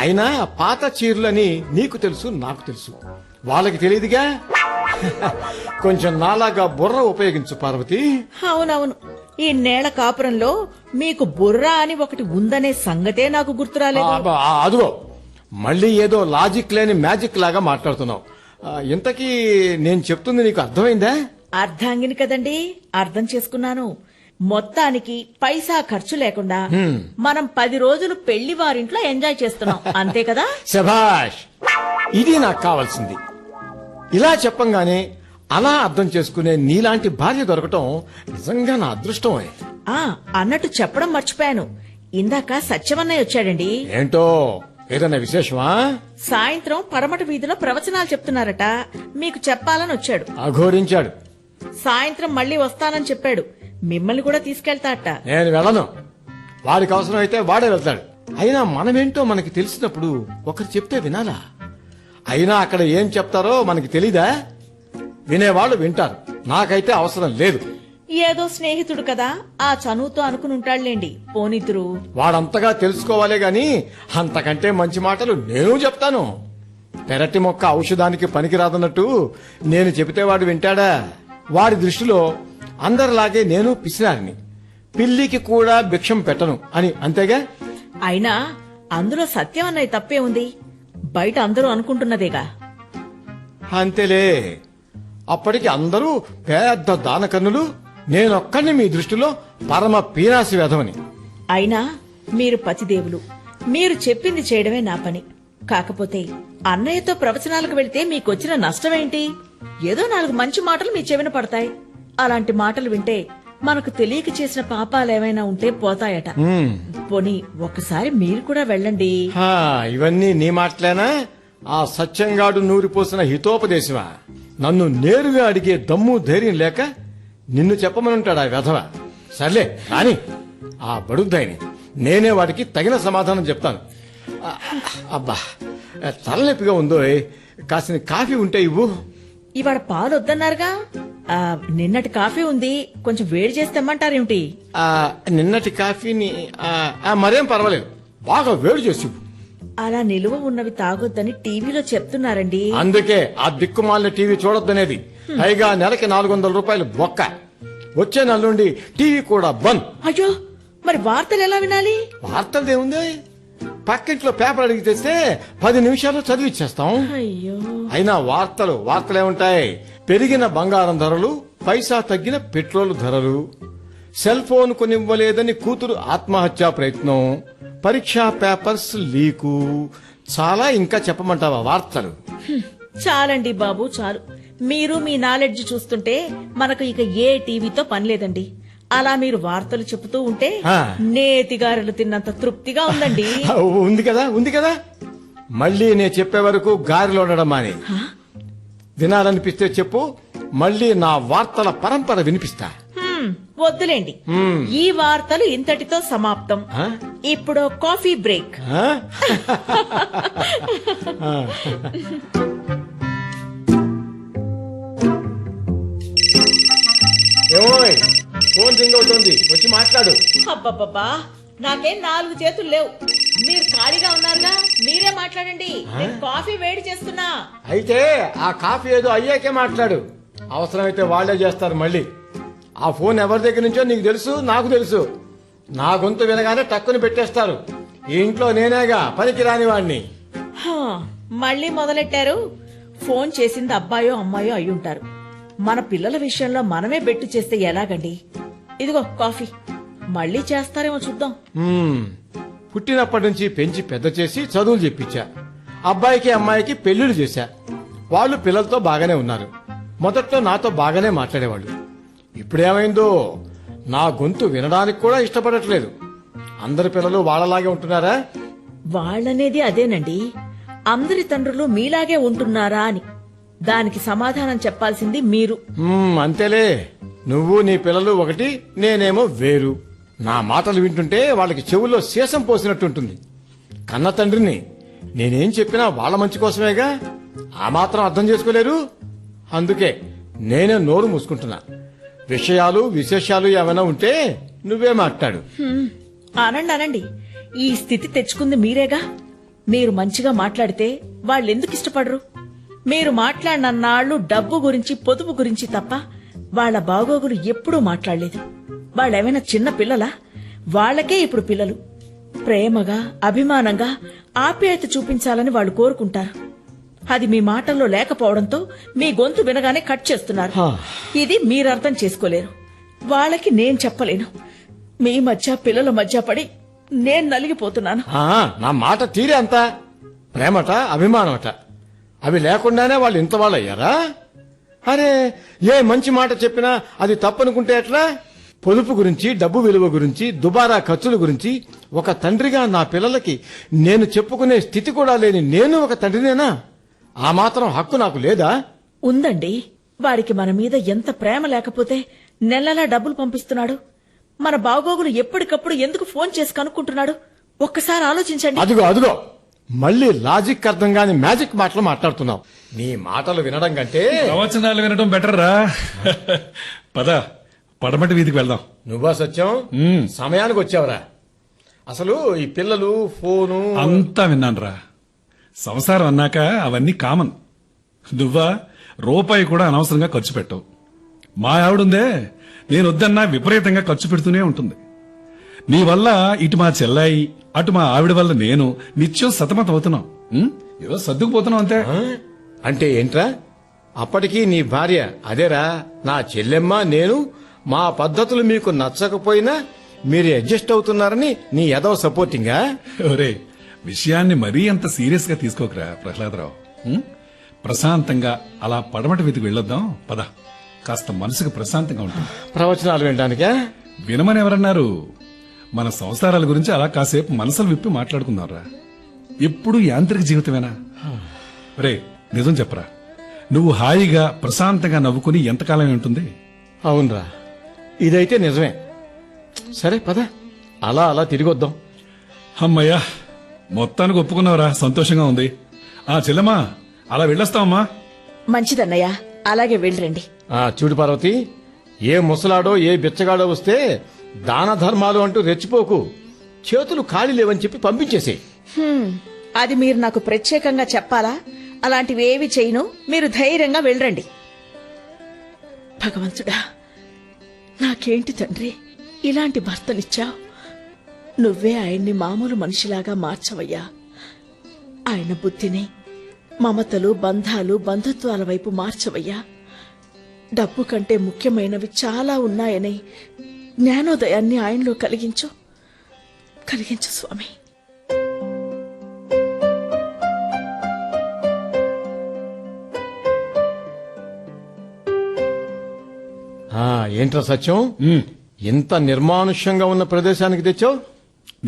అయినా పాత చీరలని నీకు తెలుసు, నాకు తెలుసు, వాళ్ళకి తెలియదుగా. కొంచెం నాలాగా బుర్ర ఉపయోగించు పార్వతి. అవునవును, ఈ నేల కాపురంలో మీకు బుర్ర అని ఒకటి ఉందనే సంగతే నాకు గుర్తురాలేదు. అదిగో మళ్ళీ ఏదో లాజిక్ లేని మ్యాజిక్ లాగా మాట్లాడుతున్నావు. ఇంతకీ నేను చెప్తుంది నీకు అర్థమైందా? అర్థాంగిని కదండి, అర్థం చేసుకున్నాను. మొత్తానికి పైసా ఖర్చు లేకుండా మనం 10 రోజులు పెళ్లి వారింట్లో ఎంజాయ్ చేస్తున్నాం, అంతే కదా? శభాష్, ఇది నాకు కావాల్సింది. ఇలా చెప్పంగానే అలా అర్థం చేసుకునే నీలాంటి భార్య దొరకటం నిజంగా నా అదృష్టం. అన్నట్టు చెప్పడం మర్చిపోయాను, ఇందాక సత్యమన్నయ్య వచ్చాడండి. ఏంటో? ఏదన్నా విశేషమా? సాయంత్రం పడమట వీధిలో ప్రవచనాలు చెప్తున్నారట, మీకు చెప్పాలని వచ్చాడు. అఘోరించాడు. సాయంత్రం మళ్ళీ వస్తానని చెప్పాడు, మిమ్మల్ని కూడా తీసుకెళ్తాట. నేను వెళ్ళను. వాడికి అవసరం అయితే వాడే వెళ్తాడు. అయినా మనమేంటో మనకి తెలిసినప్పుడు ఒకరు చెప్తే వినాలా? అయినా అక్కడ ఏం చెప్తారో మనకి తెలీదా? వినేవాళ్ళు వింటారు. నాకైతే అవసరం లేదు. ఏదో స్నేహితుడు కదా, ఆ చనువుతో అనుకుని ఉంటాడులేండి. పోనిద్దురు. వాడంతగా తెలుసుకోవాలే గాని అంతకంటే మంచి మాటలు నేను చెప్తాను. పెరటి మొక్క ఔషధానికి పనికిరాదన్నట్టు నేను చెబితే వాడు వింటాడా? వాడి దృష్టిలో అందరిలాగే నేను పిసినారిని, పిల్లికి కూడా భిక్షం పెట్టను అని, అంతేగా? అయినా అందులో సత్యం అన్నది తప్పే ఉంది. బయట అందరూ అనుకుంటున్నదేగా. అంతేలే. అప్పటికి అందరూ పెద్ద దానకన్నులు, నేనొక్కడిని మీ దృష్టిలో పరమ పీనాసి వెధవని. అయినా మీరు పతిదేవులు, మీరు చెప్పింది చేయడమే నా పని. కాకపోతే అన్నయ్యతో ప్రవచనాలకు వెళితే మీకొచ్చిన నష్టమేంటి? ఏదో 4 మంచి మాటలు మీ చెవిన పడతాయి. అలాంటి మాటలు వింటే మనకు తెలియక చేసిన పాపాలేమైనా ఉంటే పోతాయట. పోనీ ఒక్కసారి మీరు కూడా వెళ్ళండి. ఇవన్నీ నీ మాటలేనా? ఆ సత్యంగాడు నూరిపోసిన హితోపదేశమా? నన్ను నేరుగా అడిగే దమ్ము ధైర్యం లేక నిన్ను చెప్పమనుంటాడా వెధవ? సర్లే కానీ ఆ బడుద్దాయిని నేనే వాడికి తగిన సమాధానం చెప్తాను. అబ్బా, తలనొప్పిగా ఉందో. కాసిన కాఫీ ఉంటే ఇవ్వు. ఇవాళ పాలు వద్దన్నారుగా. నిన్నటి కాఫీ ఉంది, కొంచెం వేడి చేసి తెమ్మంటారేమిటి? నిన్నటి కాఫీని మరేం పర్వాలేదు, బాగా వేడి చేసి ఇవ్వు. అలా నిలువ ఉన్నవి తాగొద్దని టీవీలో చెప్తున్నారండి. అందుకే ఆ దిక్కుమాలిన టీవీ చూడొద్దనేది. పైగా నెలకి 400 రూపాయలు బొక్క. వచ్చే నెల నుండి టీవీ కూడా బంద్. అయ్యో, మరి వార్తలు ఎలా వినాలి? వార్తలదేముంది, పక్కింట్లో పేపర్ అడిగి తెస్తే 10 నిమిషాల్లో చదివిచ్చేస్తాం. అయ్యో, అయినా వార్తలే ఉంటాయి. పెరిగిన బంగారం ధరలు, పైసా తగ్గిన పెట్రోల్ ధరలు, సెల్ ఫోన్ కొనివ్వలేదని కూతురు ఆత్మహత్యా ప్రయత్నం, పరీక్షా పేపర్స్ లీకు, చాలా ఇంకా చెప్పమంటావా వార్తలు? చాలండి బాబు, చాలు. మీరు మీ నాలెడ్జ్ చూస్తుంటే మనకు ఇక ఏ టీవీతో పని లేదండి. అలా మీరు వార్తలు చెబుతూ ఉంటే నేతిగారెలు తిన్నంత తృప్తిగా ఉందండి. ఉంది కదా. మళ్ళీ నేను చెప్పే వరకు గారిలో ఉండడం మాని. వినాలనిపిస్తే చెప్పు, మళ్ళీ నా వార్తల పరంపర వినిపిస్తా. వద్దులేండి, ఈ వార్తలు ఇంతటితో సమాప్తం. ఇప్పుడు కాఫీ బ్రేక్. ఏమోయ్, ఫోన్ రింగ్ అవుతోంది, వచ్చి మాట్లాడు. అబ్బబ్బబ్బా, నాకేం 4 చేతులు లేవు. మీరు ఖాళీగా ఉన్నారుగా, మీరే మాట్లాడండి. నేను కాఫీ వేడి చేస్తున్నా. అయితే ఆ కాఫీ ఏదో అయ్యాకే మాట్లాడు. అవసరమైతే వాళ్లే చేస్తారు మళ్ళీ. ఆ ఫోన్ ఎవరి దగ్గర నుంచో నీకు తెలుసు, నాకు తెలుసు. నా గొంతు వినగానే టక్కుని పెట్టేస్తారు. ఈ ఇంట్లో నేనేగా పనికి రాని వాడిని. మళ్ళీ మొదలెట్టారు. ఫోన్ చేసింది అబ్బాయో అమ్మాయో అయ్యుంటారు. మన పిల్లల విషయంలో మనమే బెట్టు చేస్తే ఎలాగండి? ఇదిగో కాఫీ. మళ్ళీ చేస్తారేమో చూద్దాం. పుట్టినప్పటి నుంచి పెంచి పెద్ద చేసి చదువులు చెప్పించా. అబ్బాయికి అమ్మాయికి పెళ్లిళ్లు చేశా. వాళ్ళు పిల్లలతో బాగానే ఉన్నారు. మొదట్లో నాతో బాగానే మాట్లాడేవాళ్ళు. ఇప్పుడేమైందో, నా గొంతు వినడానికి కూడా ఇష్టపడట్లేదు. అందరి పిల్లలు వాళ్ళలాగే ఉంటున్నారా? వాళ్ళనేది అదేనండి. అందరి తండ్రులు మీలాగే ఉంటున్నారా అని. దానికి సమాధానం చెప్పాల్సింది మీరు. అంతేలే. నువ్వు నీ పిల్లలు ఒకటి, నేనేమో వేరు. నా మాటలు వింటుంటే వాళ్ళకి చెవుల్లో సీసం పోసినట్టుంటుంది. కన్న తండ్రిని, నేనేం చెప్పినా వాళ్ళ మంచి కోసమేగా. ఆ మాత్రం అర్థం చేసుకోలేరు. అందుకే నేనే నోరు మూసుకుంటున్నా. విషయాలు విశేషాలు ఏమైనా ఉంటే నువ్వే మాట్లాడు. అనండి. ఈ స్థితి తెచ్చుకుంది మీరేగా. మీరు మంచిగా మాట్లాడితే వాళ్ళెందుకు ఇష్టపడరు? మీరు మాట్లాడినన్నాళ్లు డబ్బు గురించి, పొదుపు గురించి తప్ప వాళ్ల బాగోగులు ఎప్పుడూ మాట్లాడలేదు. వాళ్ళేమైనా చిన్న పిల్లలా? వాళ్లకే ఇప్పుడు పిల్లలు. ప్రేమగా, అభిమానంగా, ఆప్యాయత చూపించాలని వాళ్ళు కోరుకుంటారు. అది మీ మాటల్లో లేకపోవడంతో మీ గొంతు వినగానే కట్ చేస్తున్నారు. ఇది మీరు అర్థం చేసుకోలేరు. వాళ్ళకి నేను చెప్పలేను. మీ మధ్య, పిల్లల మధ్య పడి నేను నలిగిపోతున్నాను. నా మాట తీరే అంతా ప్రేమట, అభిమానమట. అవి లేకుండానే వాళ్ళు ఇంత వాళ్ళు అయ్యారా? అరే, ఏ మంచి మాట చెప్పినా అది తప్పనుకుంటే ఎట్లా? పొదుపు గురించి, డబ్బు విలువ గురించి, దుబారా ఖర్చుల గురించి ఒక తండ్రిగా నా పిల్లలకి నేను చెప్పుకునే స్థితి కూడా లేని నేను ఒక తండ్రినేనా? ఆ మాత్రం హక్కు నాకు లేదా? ఉందండి. వాడికి మన మీద ఎంత ప్రేమ లేకపోతే నెలలా డబ్బులు పంపిస్తున్నాడు? మన బాగోగులు ఎప్పటికప్పుడు ఎందుకు ఫోన్ చేసి కనుక్కుంటున్నాడు? ఒక్కసారి ఆలోచించండి. అదిగో మళ్ళీ లాజిక్ అర్థం కాని మ్యాజిక్ మాటలు మాట్లాడుతున్నావు. నీ మాటలు వినడం కంటే ప్రవచనాలు వినడం బెటర్ రా. పద, పడమటి వీధికి వెళ్దాం. నువ్వా సత్యం? సమయానికి వచ్చావురా. అసలు ఈ పిల్లలు ఫోను అంతా విన్నానురా. సంసారం అన్నాక అవన్నీ కామన్. నువ్వా రూపాయి కూడా అనవసరంగా ఖర్చు పెట్టవు. మా ఆవిడుందే, నేను వద్దన్నా విపరీతంగా ఖర్చు పెడుతూనే ఉంటుంది. నీ వల్ల ఇటు మా చెల్లాయి, అటు మా ఆవిడ వల్ల నేను నిత్యం సతమతం అవుతున్నాం. ఏదో సర్దుకుపోతున్నాం అంతే. అంటే ఏంట్రా? అప్పటికీ నీ భార్య అదేరా, నా చెల్లెమ్మ నేను మా పద్ధతులు మీకు నచ్చకపోయినా మీరు అడ్జస్ట్ అవుతున్నారని నీ ఎదవ సపోర్టింగా? ఒరే, విషయాన్ని మరీ అంత సీరియస్ గా తీసుకోకరా ప్రహ్లాదరావు. ప్రశాంతంగా అలా పడమటి వీధికి వెళ్ళొద్దాం. పద, కాస్త మనసుకు ప్రశాంతంగా ఉంటుంది. ప్రవచనాలు వినడానికా? వినమని ఎవరన్నారు? మన సంసారాల గురించి అలా కాసేపు మనసులు విప్పి మాట్లాడుకుందాంరా. ఎప్పుడు యాంత్రిక జీవితమేనా? రే, నిజం చెప్పరా, నువ్వు హాయిగా ప్రశాంతంగా నవ్వుకుని ఎంతకాలం ఉంటుంది? అవునరా, ఇదైతే నిజమే. సరే పద, అలా తిరిగొద్దాం. అమ్మయ్యా, మొత్తానికి ఒప్పుకున్నావురా, సంతోషంగా ఉంది. ఆ చెల్లెమ్మా, అలా వెళ్ళొస్తావమ్మా. మంచిదన్నయ్య, అలాగే వెళ్ళరండి. చూడు పార్వతి, ఏ ముసలాడో ఏ బిచ్చగాడో వస్తే దాన ధర్మాలు అంటూ రెచ్చిపోకు. చేతులు ఖాళీ లేవని చెప్పి పంపించేసే. అది మీరు నాకు ప్రత్యేకంగా చెప్పాలా? అలాంటివేవి చేయను, మీరు ధైర్యంగా వెళ్ళరండి. భగవంతుడా, నాకేంటి తండ్రి ఇలాంటి భర్తనిచ్చావు? నువ్వే ఆయన్ని మామూలు మనిషిలాగా మార్చవయ్యా. ఆయన బుద్ధిని మమతలు, బంధాలు, బంధుత్వాల వైపు మార్చవయ్యా. డబ్బు కంటే ముఖ్యమైనవి చాలా ఉన్నాయని జ్ఞానోదయాన్ని ఆయనలో కలిగించు స్వామి. ఏంట్రా సత్యం, ఇంత నిర్మానుష్యంగా ఉన్న ప్రదేశానికి తెచ్చావు?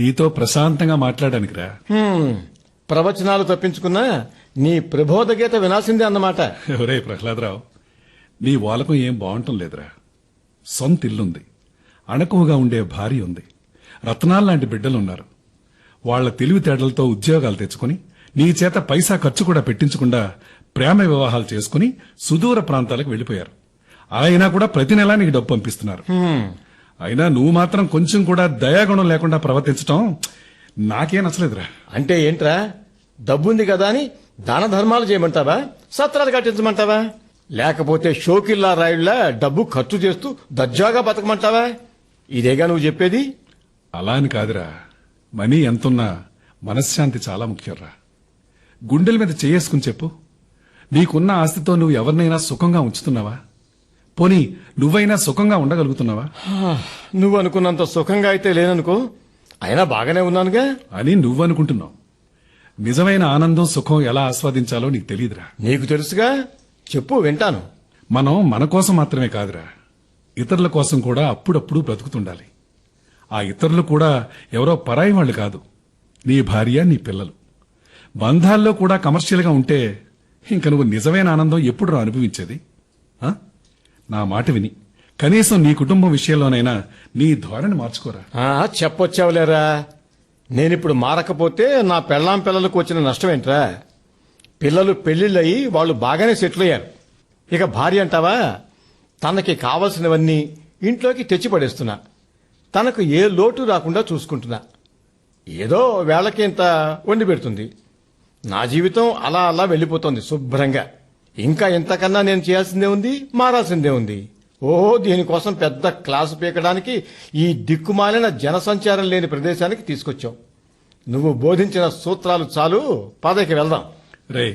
నీతో ప్రశాంతంగా మాట్లాడడానికి రా. ప్రవచనాలు తప్పించుకున్నా నీ ప్రబోధ గీత వినాల్సిందే అన్నమాట. ఒరే ప్రహ్లాదరావు, నీ వాలకం ఏం బాగుంటం లేదురా. సొంత ఇల్లుంది, అణకువగా ఉండే భార్య ఉంది, రత్నాల్లాంటి బిడ్డలున్నారు. వాళ్ల తెలివితేటలతో ఉద్యోగాలు తెచ్చుకుని నీ చేత పైసా ఖర్చు కూడా పెట్టించకుండా ప్రేమ వివాహాలు చేసుకుని సుదూర ప్రాంతాలకు వెళ్లిపోయారు. అయినా కూడా ప్రతి నెలా నీకు డబ్బు పంపిస్తున్నారు. అయినా నువ్వు మాత్రం కొంచెం కూడా దయాగుణం లేకుండా ప్రవర్తించటం నాకేం నచ్చలేదురా. అంటే ఏంట్రా, డబ్బుంది కదా అని దాన ధర్మాలు చేయమంటావా? సత్రాలు కట్టించమంటావా? లేకపోతే షోకిల్లా రాయుళ్లా డబ్బు ఖర్చు చేస్తూ దర్జాగా బతకమంటావా? ఇదేగా నువ్వు చెప్పేది? అలా అని కాదురా, మనీ ఎంతున్నా మనశ్శాంతి చాలా ముఖ్యంరా. గుండెల మీద చేసుకుని చెప్పు, నీకున్న ఆస్తితో నువ్వు ఎవరినైనా సుఖంగా ఉంచుతున్నావా? పోనీ నువ్వైనా సుఖంగా ఉండగలుగుతున్నావా? నువ్వు అనుకున్నంత సుఖంగా అయితే లేననుకో, అయినా బాగానే ఉన్నానుగా అని నువ్వనుకుంటున్నావు. నిజమైన ఆనందం, సుఖం ఎలా ఆస్వాదించాలో నీకు తెలియదురా. నీకు తెలుసుగా, చెప్పు వింటాను. మనం మన కోసం మాత్రమే కాదురా, ఇతరుల కోసం కూడా అప్పుడప్పుడు బ్రతుకుతుండాలి. ఆ ఇతరులు కూడా ఎవరో పరాయి వాళ్ళు కాదు, నీ భార్య, నీ పిల్లలు. బంధాల్లో కూడా కమర్షియల్ గా ఉంటే ఇంక నువ్వు నిజమైన ఆనందం ఎప్పుడు అనుభవించేది? నా మాట విని కనీసం నీ కుటుంబం విషయంలోనైనా నీ ధోరణి మార్చుకోరా. చెప్పొచ్చావులేరా, నేనిప్పుడు మారకపోతే నా పెళ్ళాం పిల్లలకు వచ్చిన నష్టం ఏంట్రా? పిల్లలు పెళ్లిళ్ళయి వాళ్ళు బాగానే సెటిల్ అయ్యారు. ఇక భార్య అంటావా, తనకి కావలసినవన్నీ ఇంట్లోకి తెచ్చి పడేస్తున్నా. తనకు ఏ లోటు రాకుండా చూసుకుంటున్నా. ఏదో వేళకి ఇంత వండి పెడుతుంది. నా జీవితం అలా వెళ్లిపోతుంది శుభ్రంగా. ఇంకా ఇంతకన్నా నేను చేయాల్సిందే ఉంది, మారాల్సిందే ఉంది. దీనికోసం పెద్ద క్లాసు పీకడానికి ఈ దిక్కుమాలిన జనసంచారం లేని ప్రదేశానికి తీసుకొచ్చావు. నువ్వు బోధించిన సూత్రాలు చాలు, పదకి వెళ్దాం. రే,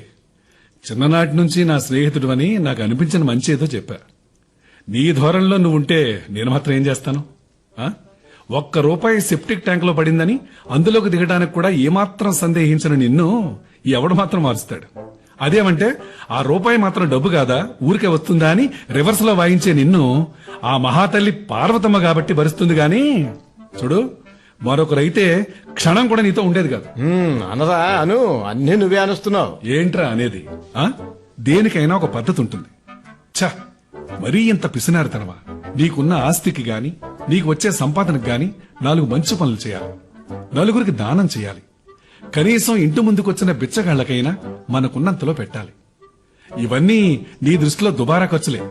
చిన్ననాటి నుంచి నా స్నేహితుడు అని నాకు అనిపించిన మంచి ఏదో చెప్పా. నీ ధోరణిలో నువ్వుంటే నేను మాత్రం ఏం చేస్తాను? ₹1 సెప్టిక్ ట్యాంక్ లో పడిందని అందులోకి దిగడానికి కూడా ఏమాత్రం సందేహించిన నిన్ను ఎవడు మాత్రం మారుస్తాడు? అదేమంటే ఆ రూపాయి మాత్రం డబ్బు కాదా, ఊరికే వస్తుందా అని రివర్స్ లో వాయించే నిన్ను ఆ మహాతల్లి పార్వతమ్మ కాబట్టి భరిస్తుంది గాని, చూడు, మరొకరైతే క్షణం కూడా నీతో ఉండేది కాదు. అనరా అను, అన్నీ నువ్వే అనుస్తున్నావు. ఏంట్రా అనేది? ఆ దేనికైనా ఒక పద్ధతి ఉంటుంది. ఛ, మరీ ఇంత పిసినారితనమా? నీకున్న ఆస్తికి గాని నీకు వచ్చే సంపాదనకు గాని 4 మంచి పనులు చేయాలి, నలుగురికి దానం చేయాలి, కనీసం ఇంటి ముందుకొచ్చిన బిచ్చగాళ్లకైనా మనకున్నంతలో పెట్టాలి. ఇవన్నీ నీ దృష్టిలో దుబారా ఖర్చులే.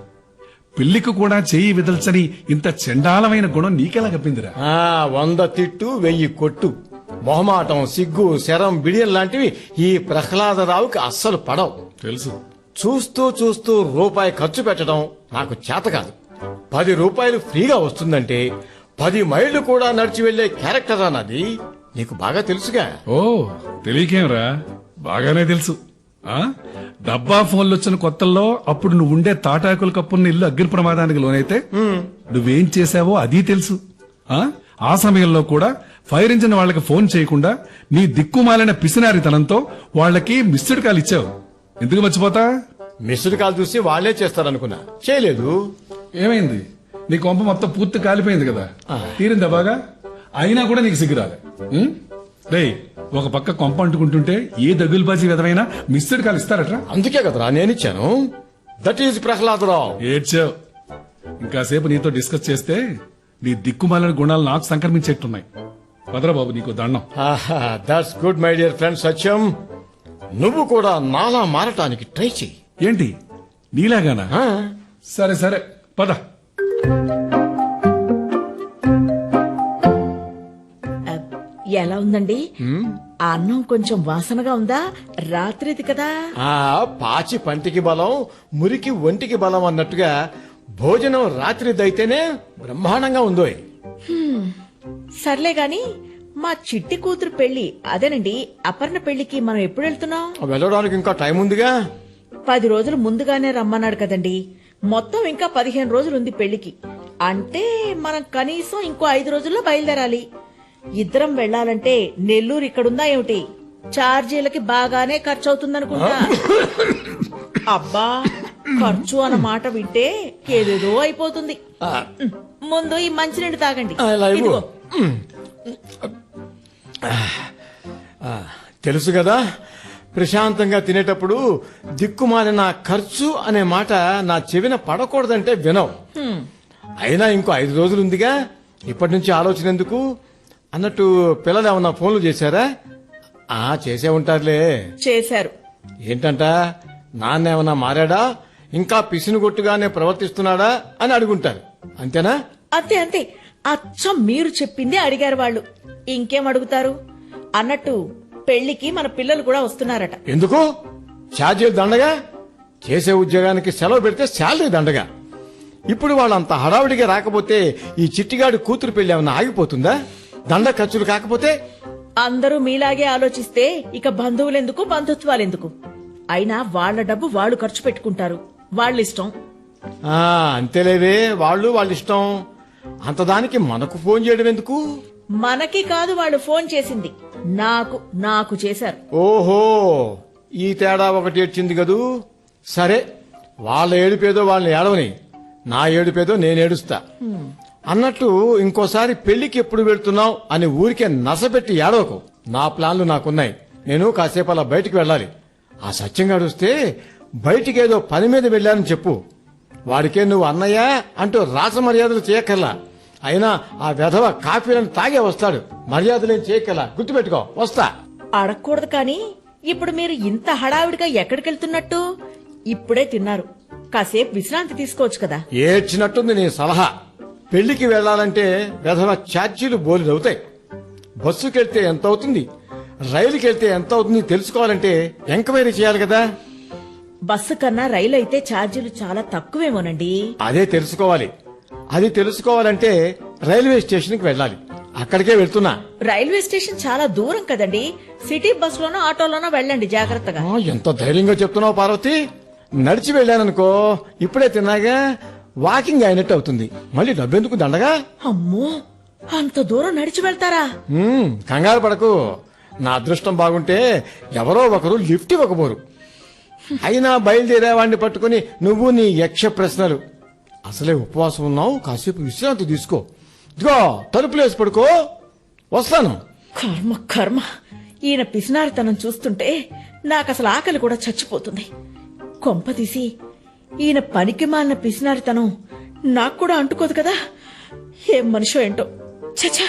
పిల్లికి కూడా చేయి విదల్చని ఇంత చండాలమైన గుణం నీకెలా గప్పిందిరా? 100 తిట్టు 1000 కొట్టు. మొహమాటం, సిగ్గు, శరం, బిడియం లాంటివి ఈ ప్రహ్లాదరావుకి అస్సలు పడవు. తెలుసు. చూస్తూ చూస్తూ రూపాయి ఖర్చు పెట్టడం నాకు చేత కాదు. 10 రూపాయలు ఫ్రీగా వస్తుందంటే 10 మైళ్లు కూడా నడిచి వెళ్లే క్యారెక్టర్ అన్నది నీకు బాగా తెలుసుగా. ఓ, తెలియకేంరా? బాగానే తెలుసు. ఆ డబ్బా ఫోన్లు వచ్చిన కొత్తల్లో అప్పుడు నువ్వు ఉండే తాటాకుల కప్పున్న ఇల్లు అగ్ని ప్రమాదానికి లోనైతే నువ్వేం చేశావో అది తెలుసు. ఆ సమయంలో కూడా ఫైర్ ఇంజిన్ వాళ్ళకి ఫోన్ చేయకుండా నీ దిక్కుమాలిన పిసినారితనంతో వాళ్ళకి మిస్డ్ కాల్ ఇచ్చావు. ఎందుకు మర్చిపోతా? మిస్డ్ కాల్ చూసి వాళ్లే చేస్తారనుకున్నా, చేయలేదు. ఏమైంది? నీ కొంప మొత్తం పూర్తి కాలిపోయింది కదా, తీరిందా బాగా? అయినా కూడా నీకు సిగ్గురాలే. రేయ్, ఒక పక్క కొంప అంటుకుంటుంటే ఏ దగులుబాజీ విధమైన మిస్డ్ కాల్ ఇస్తారట్రా? అందుకే కదరా నేనిచ్చాను. That is Prahladarao. ఏడ్చావు. ఇంకాసేపు నీతో డిస్కస్ చేస్తే నీ దిక్కుమాలిన గుణాలు నాకు సంక్రమించేట్టున్నాయి. భద్రా బాబు, నీకు దండం. That's good my dear friend Satyam. నువ్వు కూడా నాలా మారటానికి ట్రై చెయ్యి. ఏంటి, నీలాగానా? సరే సరే, పద. ఎలా ఉందండి? ఆ అన్నం కొంచెం వాసనగా ఉందా? రాత్రిది కదా. పాచి పంటికి బలం, మురికి ఒంటికి బలం అన్నట్టుగా భోజనం రాత్రిదైతేనే బ్రహ్మాండంగా ఉందో. సర్లే గాని మా చిట్టి కూతురు పెళ్లి, అదేనండి అపర్ణ పెళ్లికి మనం ఎప్పుడు వెళ్తున్నాం? వెళ్ళడానికి ఇంకా టైం ఉందిగా. 10 రోజులు ముందుగానే రమ్మన్నాడు కదండి. మొత్తం ఇంకా 15 రోజులుంది పెళ్లికి. అంటే మనం కనీసం ఇంకో 5 రోజుల్లో బయలుదేరాలి. ఇద్దరం వెళ్లాలంటే నెల్లూరు ఇక్కడుందా ఏమిటి? ఛార్జీలకి బాగానే ఖర్చు అవుతుందనుకుంటా. అబ్బా, ఖర్చు అన్న మాట వింటే ఏదేదో అయిపోతుంది. ముందు ఈ మంచినీళ్ళు తాగండి. ఇదిగో. తెలుసు కదా, ప్రశాంతంగా తినేటప్పుడు దిక్కుమాలిన ఖర్చు అనే మాట నా చెవిన పడకూడదంటే వినవు. అయినా ఇంకో 5 రోజులు ఉందిగా, ఇప్పటి నుంచి ఆలోచన ఎందుకు? అన్నట్టు పిల్లలు ఏమన్నా ఫోన్లు చేశారా? చేసే ఉంటారులే. చేశారు. ఏంటంట? నాన్న ఏమన్నా మారాడా, ఇంకా పిసినుగొట్టుగానే ప్రవర్తిస్తున్నాడా అని అడుగుంటారు. అంతేనా? అంతే అంతే, అచ్చం మీరు చెప్పిందే అడిగారు వాళ్ళు. ఇంకేం అడుగుతారు? అన్నట్టు పెళ్లికి మన పిల్లలు కూడా వస్తున్నారట. ఎందుకు? ఛార్జీలు దండగా. చేసే ఉద్యోగానికి సెలవు పెడితే శాలరీ దండగా. ఇప్పుడు వాళ్ళంత హడావుడిగా రాకపోతే ఈ చిట్టిగాడి కూతురు పెళ్లి ఏమన్నా ఆగిపోతుందా? దండ ఖర్చులు కాకపోతే? అందరూ మీలాగే ఆలోచిస్తే ఇక బంధువులెందుకు, బంధుత్వాలెందుకు? అయినా వాళ్ల డబ్బు వాళ్ళు ఖర్చు పెట్టుకుంటారు, వాళ్ళిష్టం. అంతేలేవే, వాళ్ళ ఇష్టం. అంతదానికి మనకు ఫోన్ చేయడం ఎందుకు? మనకి కాదు, వాళ్ళు ఫోన్ చేసింది నాకు చేశారు. ఓహో, ఈ తేడా ఒకటి వచ్చింది కదూ. సరే, వాళ్ళ ఏడుపేదో వాళ్ళని ఏడవని, నా ఏడుపేదో నేనేడుస్తా. అన్నట్టు ఇంకోసారి పెళ్లికి ఎప్పుడు వెళ్తున్నావు అని ఊరికే నసపెట్టి ఏడవకు. నా ప్లాన్లు నాకున్నాయి. నేను కాసేపు అలా బయటికి వెళ్ళాలి. ఆ సత్యంగా వస్తే బయటికేదో పని మీద వెళ్ళానని చెప్పు. వాడికే నువ్వు అన్నయ్య అంటూ రాస మర్యాదలు చేయక్కర్లా. అయినా ఆ వెధవ కాఫీలను తాగే వస్తాడు. మర్యాదలేం చేయక్కర్లా, గుర్తుపెట్టుకో. వస్తా. అడగకూడదు కానీ ఇప్పుడు మీరు ఇంత హడావిడిగా ఎక్కడికెళ్తున్నట్టు? ఇప్పుడే తిన్నారు, కాసేపు విశ్రాంతి తీసుకోవచ్చు కదా. ఏడ్చినట్టుంది నీ సలహా. పెళ్లికి వెళ్లాలంటే వెధవ ఛార్జీలు బోలెడవుతాయి. బస్సుకెళ్తే ఎంత అవుతుంది, రైలుకెళ్తే ఎంత అవుతుంది తెలుసుకోవాలంటే ఎంక్వైరీ చేయాలి కదా. బస్సు కన్నా రైలు అయితే ఛార్జీలు చాలా తక్కువేమోనండి. అదే తెలుసుకోవాలి. అది తెలుసుకోవాలంటే రైల్వే స్టేషన్ కి వెళ్ళాలి. అక్కడికే వెళ్తున్నా. రైల్వే స్టేషన్ చాలా దూరం కదండి. సిటీ బస్సులోనో ఆటోలోనో వెళ్ళండి జాగ్రత్తగా. ఎంత ధైర్యంగా చెప్తున్నావు పార్వతి. నడిచి వెళ్ళాననుకో, ఇప్పుడే తిన్నాగా, వాకింగ్ అయినట్టు అవుతుంది. మళ్ళీ డబ్బెందుకు దండగా? అమ్మో, అంత దూరం నడిచి వెళ్తారా? కంగారు పడకు. నా అదృష్టం బాగుంటే ఎవరో ఒకరు లిఫ్ట్ ఇవ్వకపోరు. అయినా బయలుదేరేవాడిని పట్టుకుని నువ్వు నీ యక్ష ప్రశ్నలు. అసలే ఉపవాసం ఉన్నావు, కాసేపు విశ్రాంతి తీసుకో. ఇదిగో తలుపులేసి పడుకో. వస్తాను. కర్మ కర్మ, ఈయన పిసినారితనం చూస్తుంటే నాకసలు ఆకలి కూడా చచ్చిపోతుంది. కొంపదీసి ఈయన పనికి మాలిన పిసినారితనం నాకు కూడా అంటుకోదు కదా. ఏం మనిషో ఏంటో. చచ్చా.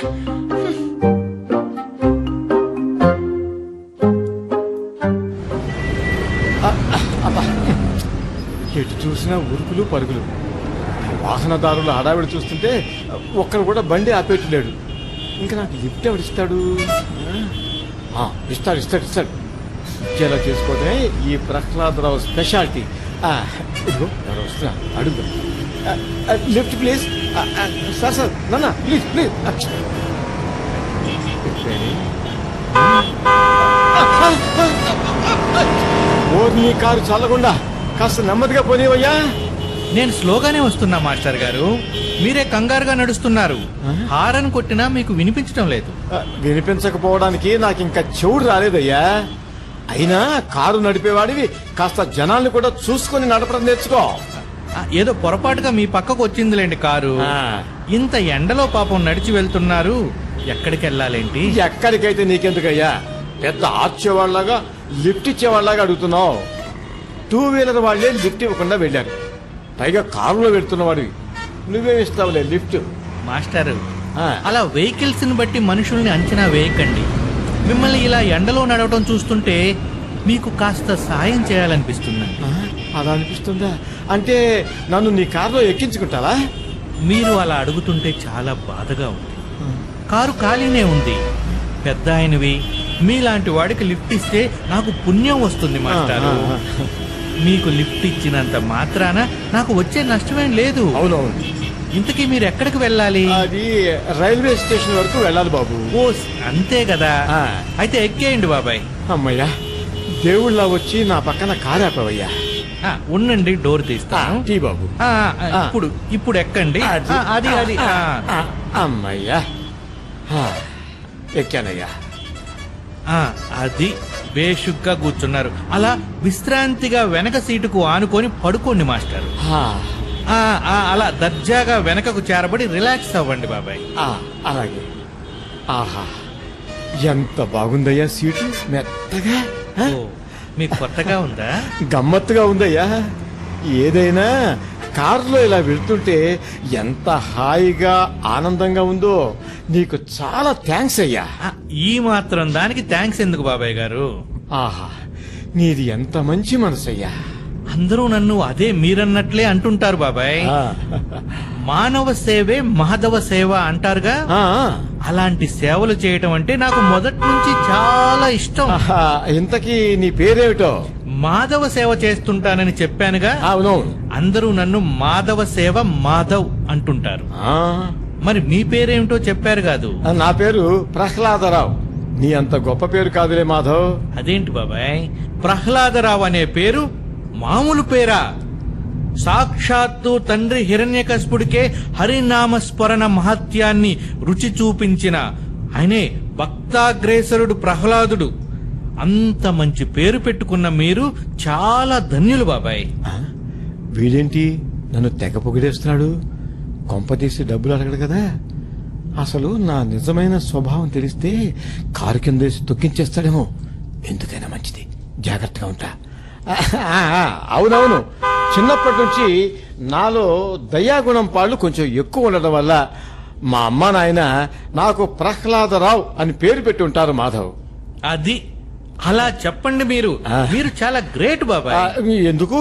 ఎటు చూసినా ఉరుకులు పరుగులు. వాహనదారుల హడావిడి చూస్తుంటే ఒక్కరు కూడా బండి ఆపేయట్లేడు. ఇంకా నాకు లిఫ్ట్ ఎవడిస్తాడు? ఇస్తాడు ఇస్తాడు ఇస్తాడు. ఇచ్చేలా చేసుకోవడమే ఈ ప్రహ్లాదరావు స్పెషాలిటీ. ఇదిగో ఎవరు వస్తున్నా, అడుగు. Lift please. సార్ సార్, నాన్న ప్లీజ్ ప్లీజ్. నీ కారు చల్లకుండా కాస్త నెమ్మదిగా పోనీవయ్యా. నేను స్లోగానే వస్తున్నా మాస్టర్ గారు, మీరే కంగారుగా నడుస్తున్నారు. హారన్ కొట్టినా మీకు వినిపించడం లేదు. వినిపించకపోవడానికి నాకు ఇంకా చెవుడు రాలేదయ్యా. అయినా కారు నడిపేవాడివి కాస్త జనాల్ని కూడా చూసుకొని నడపడం నేర్చుకో. ఏదో పొరపాటుగా మీ పక్కకు వచ్చిందిలేండి కారు. ఇంత ఎండలో పాపం నడిచి వెళ్తున్నారు, ఎక్కడికి వెళ్ళాలేంటి? ఎక్కడికైతే నీకెందుకయ్యా, పెద్ద ఆర్చేవాళ్లాగా లిఫ్ట్ ఇచ్చేవాళ్లాగా అడుగుతున్నావు. 2 వీలర్ వాళ్లే లిఫ్ట్ ఇవ్వకుండా వెళ్ళారు, పైగా కారులో వెళ్తున్నవాడివి నువ్వేమిస్తావులే లిఫ్ట్? మాస్టర్, అలా వెహికల్స్ ని బట్టి మనుషుల్ని అంచనా వేయకండి. మిమ్మల్ని ఇలా ఎండలో నడవటం చూస్తుంటే మీకు కాస్త సాయం చేయాలనిపిస్తుందండి. అలా అనిపిస్తుందా? అంటే నన్ను నీ కారులో ఎక్కించుకుంటావా? మీరు అలా అడుగుతుంటే చాలా బాధగా ఉంది. కారు ఖాళీనే ఉంది. పెద్ద ఆయనవి, మీలాంటి వాడికి లిఫ్ట్ ఇస్తే నాకు పుణ్యం వస్తుంది మాస్టారు. మీకు లిఫ్ట్ ఇచ్చినంత మాత్రాన నాకు వచ్చే నష్టమేం లేదు. అవునవును. ఇంతకీ మీరు ఎక్కడికి వెళ్ళాలి? అది రైల్వే స్టేషన్ వరకు వెళ్ళాలి బాబు. ఓ అంతే కదా, అయితే ఎక్కేయండి బాబాయ్. అమ్మయ్యా, దేవుళ్ళ వచ్చి నా పక్కన కారు ఆపవయ్యా. ఉండండి, డోర్ తీస్తాను. టీ బాబు. ఇప్పుడు ఇప్పుడు ఎక్కండి. అది అది అమ్మయ్యా, ఎక్కానయ్యా. అది బేషుగ్గా కూర్చున్నారు. అలా విశ్రాంతిగా వెనక సీటుకు ఆనుకొని పడుకోండి మాస్టర్. అలా దర్జాగా వెనకకు చేరబడి రిలాక్స్ అవ్వండి బాబాయ్. అలాగే. ఆహా, ఎంత బాగుందయ్యా సీటు, మెత్తగా. మీకు కొత్తగా ఉందా? గమ్మత్తుగా ఉందయ్యా. ఏదైనా కారులో ఇలా వెళ్తుంటే ఎంత హాయిగా ఆనందంగా ఉందో. నీకు చాలా థ్యాంక్స్ అయ్యా. ఈ మాత్రం దానికి థ్యాంక్స్ ఎందుకు బాబాయ్ గారు? ఆహా, నీది ఎంత మంచి మనసయ్యా. అందరూ నన్ను అదే మీరన్నట్లే అంటుంటారు బాబాయ్. మానవ సేవే మాధవ సేవ అంటారుగా, అలాంటి సేవలు చేయటం అంటే నాకు మొదటి నుంచి చాలా ఇష్టం. ఇంతకీ నీ పేరేమిటో? మాధవ సేవ చేస్తుంటానని చెప్పానుగా. అవునవును. అందరూ నన్ను మాధవ సేవ మాధవ్ అంటుంటారు. మరి మీ పేరేమిటో చెప్పారు కాదు? నా పేరు ప్రహ్లాదరావు. నీ అంత గొప్ప పేరు కాదులే మాధవ్. అదేంటి బాబాయ్, ప్రహ్లాదరావు అనే పేరు మామూలు పేరా? సాక్షాత్తు తండ్రి హిరణ్యకశిపుడికే హరినామ స్మరణ మహత్యాన్ని రుచి చూపించిన ఆయనే భక్తాగ్రేసరుడు ప్రహ్లాదుడు. అంత మంచి పేరు పెట్టుకున్న మీరు చాలా ధన్యులు బాబాయ్. వీడేంటి నన్ను తెగ పొగిడేస్తున్నాడు? కొంపదీసి డబ్బులు అడగడు కదా. అసలు నా నిజమైన స్వభావం తెలిస్తే కారు కిందేసి తొక్కించేస్తాడేమో. ఎందుకైనా మంచిది, జాగ్రత్తగా ఉంటా. అవునవును, చిన్నప్పటి నుంచి నాలో దయాగుణం పాళ్ళు కొంచెం ఎక్కువ ఉండడం వల్ల మా అమ్మ నాయన నాకు ప్రహ్లాదరావు అని పేరు పెట్టి ఉంటారు మాధవ్. అది అలా చెప్పండి. మీరు మీరు చాలా గ్రేట్ బాబాయ్. ఎందుకు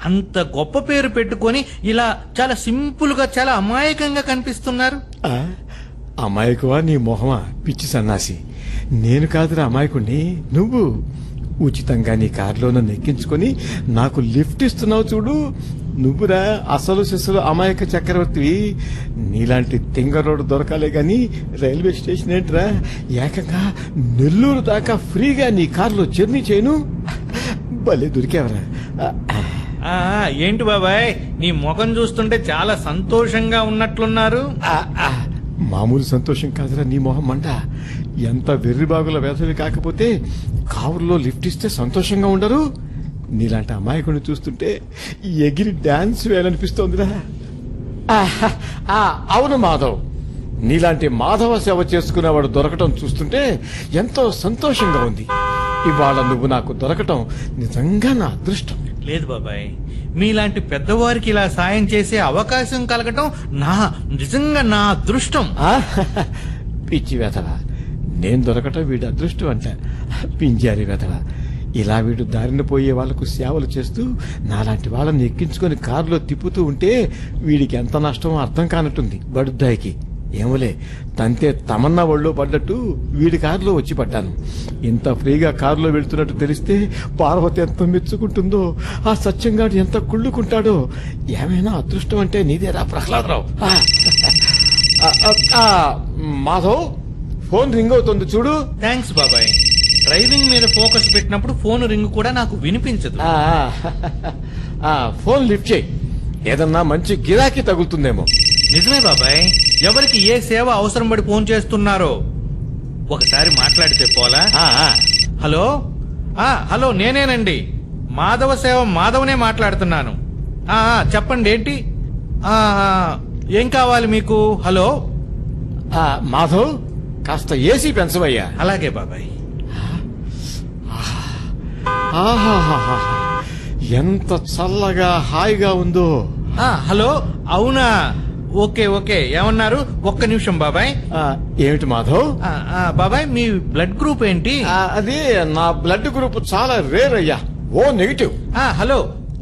అంత గొప్ప పేరు పెట్టుకొని ఇలా చాలా సింపుల్ గా చాలా అమాయకంగా కనిపిస్తున్నారు? అమాయకువా నీ మొహమా పిచ్చి సన్నాసి. నేను కాదురా అమాయకుణ్ణి, నువ్వు. ఉచితంగా నీ కారులో నన్ను ఎక్కించుకొని నాకు లిఫ్ట్ ఇస్తున్నావు చూడు, నువ్వురా అసలు శిశులు అమాయక చక్రవర్తివి. నీలాంటి తింగరోడు దొరకాలే గాని రైల్వే స్టేషన్ ఏంట్రా, ఏకంగా నెల్లూరు దాకా ఫ్రీగా నీ కారులో జర్నీ చేయను. భలే దొరికేవరా. ఏంటి బాబాయ్, నీ ముఖం చూస్తుంటే చాలా సంతోషంగా ఉన్నట్లున్నారు. మామూలు సంతోషం కాదురా నీ మొహం మంట. ఎంత వెర్రిబాగుల వేసవి కాకపోతే కారులో లిఫ్ట్ ఇస్తే సంతోషంగా ఉండరు? నీలాంటి అమాయకుడిని చూస్తుంటే ఎగిరి డాన్స్ వేయాలనిపిస్తోందిరా. అవును మాధవ్, నీలాంటి మాధవ సేవ చేసుకునేవాడు దొరకటం చూస్తుంటే ఎంతో సంతోషంగా ఉంది. ఇవాళ నువ్వు నాకు దొరకటం నిజంగా నా అదృష్టం. లేదు బాబాయ్, మీలాంటి పెద్దవారికి ఇలా సాయం చేసే అవకాశం కలగటం నిజంగా నా అదృష్టం. ఆ? పిచ్చి వెధవ, నేను దొరకటం వీడి అదృష్టం అంట. పింజారి వెధవ, ఇలా వీడు దారిన పోయే వాళ్లకు సేవలు చేస్తూ నాలాంటి వాళ్ళని ఎక్కించుకొని కారులో తిప్పుతూ ఉంటే వీడికి ఎంత నష్టమో అర్థం కానట్టుంది బడుద్దాయికి. ఏమోలే, తంతే తమన్నా ఒళ్ళో పడ్డట్టు వీడి కారులో వచ్చి పడ్డాను. ఇంత ఫ్రీగా కారులో వెళ్తున్నట్టు తెలిస్తే పార్వతి ఎంత మెచ్చుకుంటుందో, ఆ సత్యంగాడు ఎంత కుళ్ళుకుంటాడో. ఏమైనా అదృష్టం అంటే నీదేరా ప్రహ్లాదరావు. మాధవ్, ఫోన్ రింగ్ అవుతుంది చూడు. థ్యాంక్స్ బాబాయ్. డ్రైవింగ్ మీద ఫోకస్ పెట్టినప్పుడు ఫోన్ రింగ్ కూడా నాకు వినిపించదు. ఫోన్ లిఫ్ట్ చేయి, ఏదన్నా మంచి గిరాకీ తగులుతుందేమో. నిజమే బాబాయ్, ఎవరికి ఏ సేవ అవసరం పడి ఫోన్ చేస్తున్నారో ఒకసారి మాట్లాడితే పోలా. హలో, హలో, నేనేనండి, మాధవ సేవ మాధవనే మాట్లాడుతున్నాను. చెప్పండి, ఏంటి, ఏం కావాలి మీకు? హలో మాధవ్, కాస్త ఏసీ పెంచవయ్యా. అలాగే బాబాయ్. ఆహాహాహా, ఎంత చల్లగా హాయిగా ఉందో. హలో, అవునా, ఓకే ఓకే, ఏమన్నారు? ఒక్క నిమిషం బాబాయ్. ఏమిటి మాధవ్? బాబాయ్, మీ బ్లడ్ గ్రూప్ ఏంటి? అది నా బ్లడ్ గ్రూప్ చాలా రేర్ అయ్యా, O negative. Hello,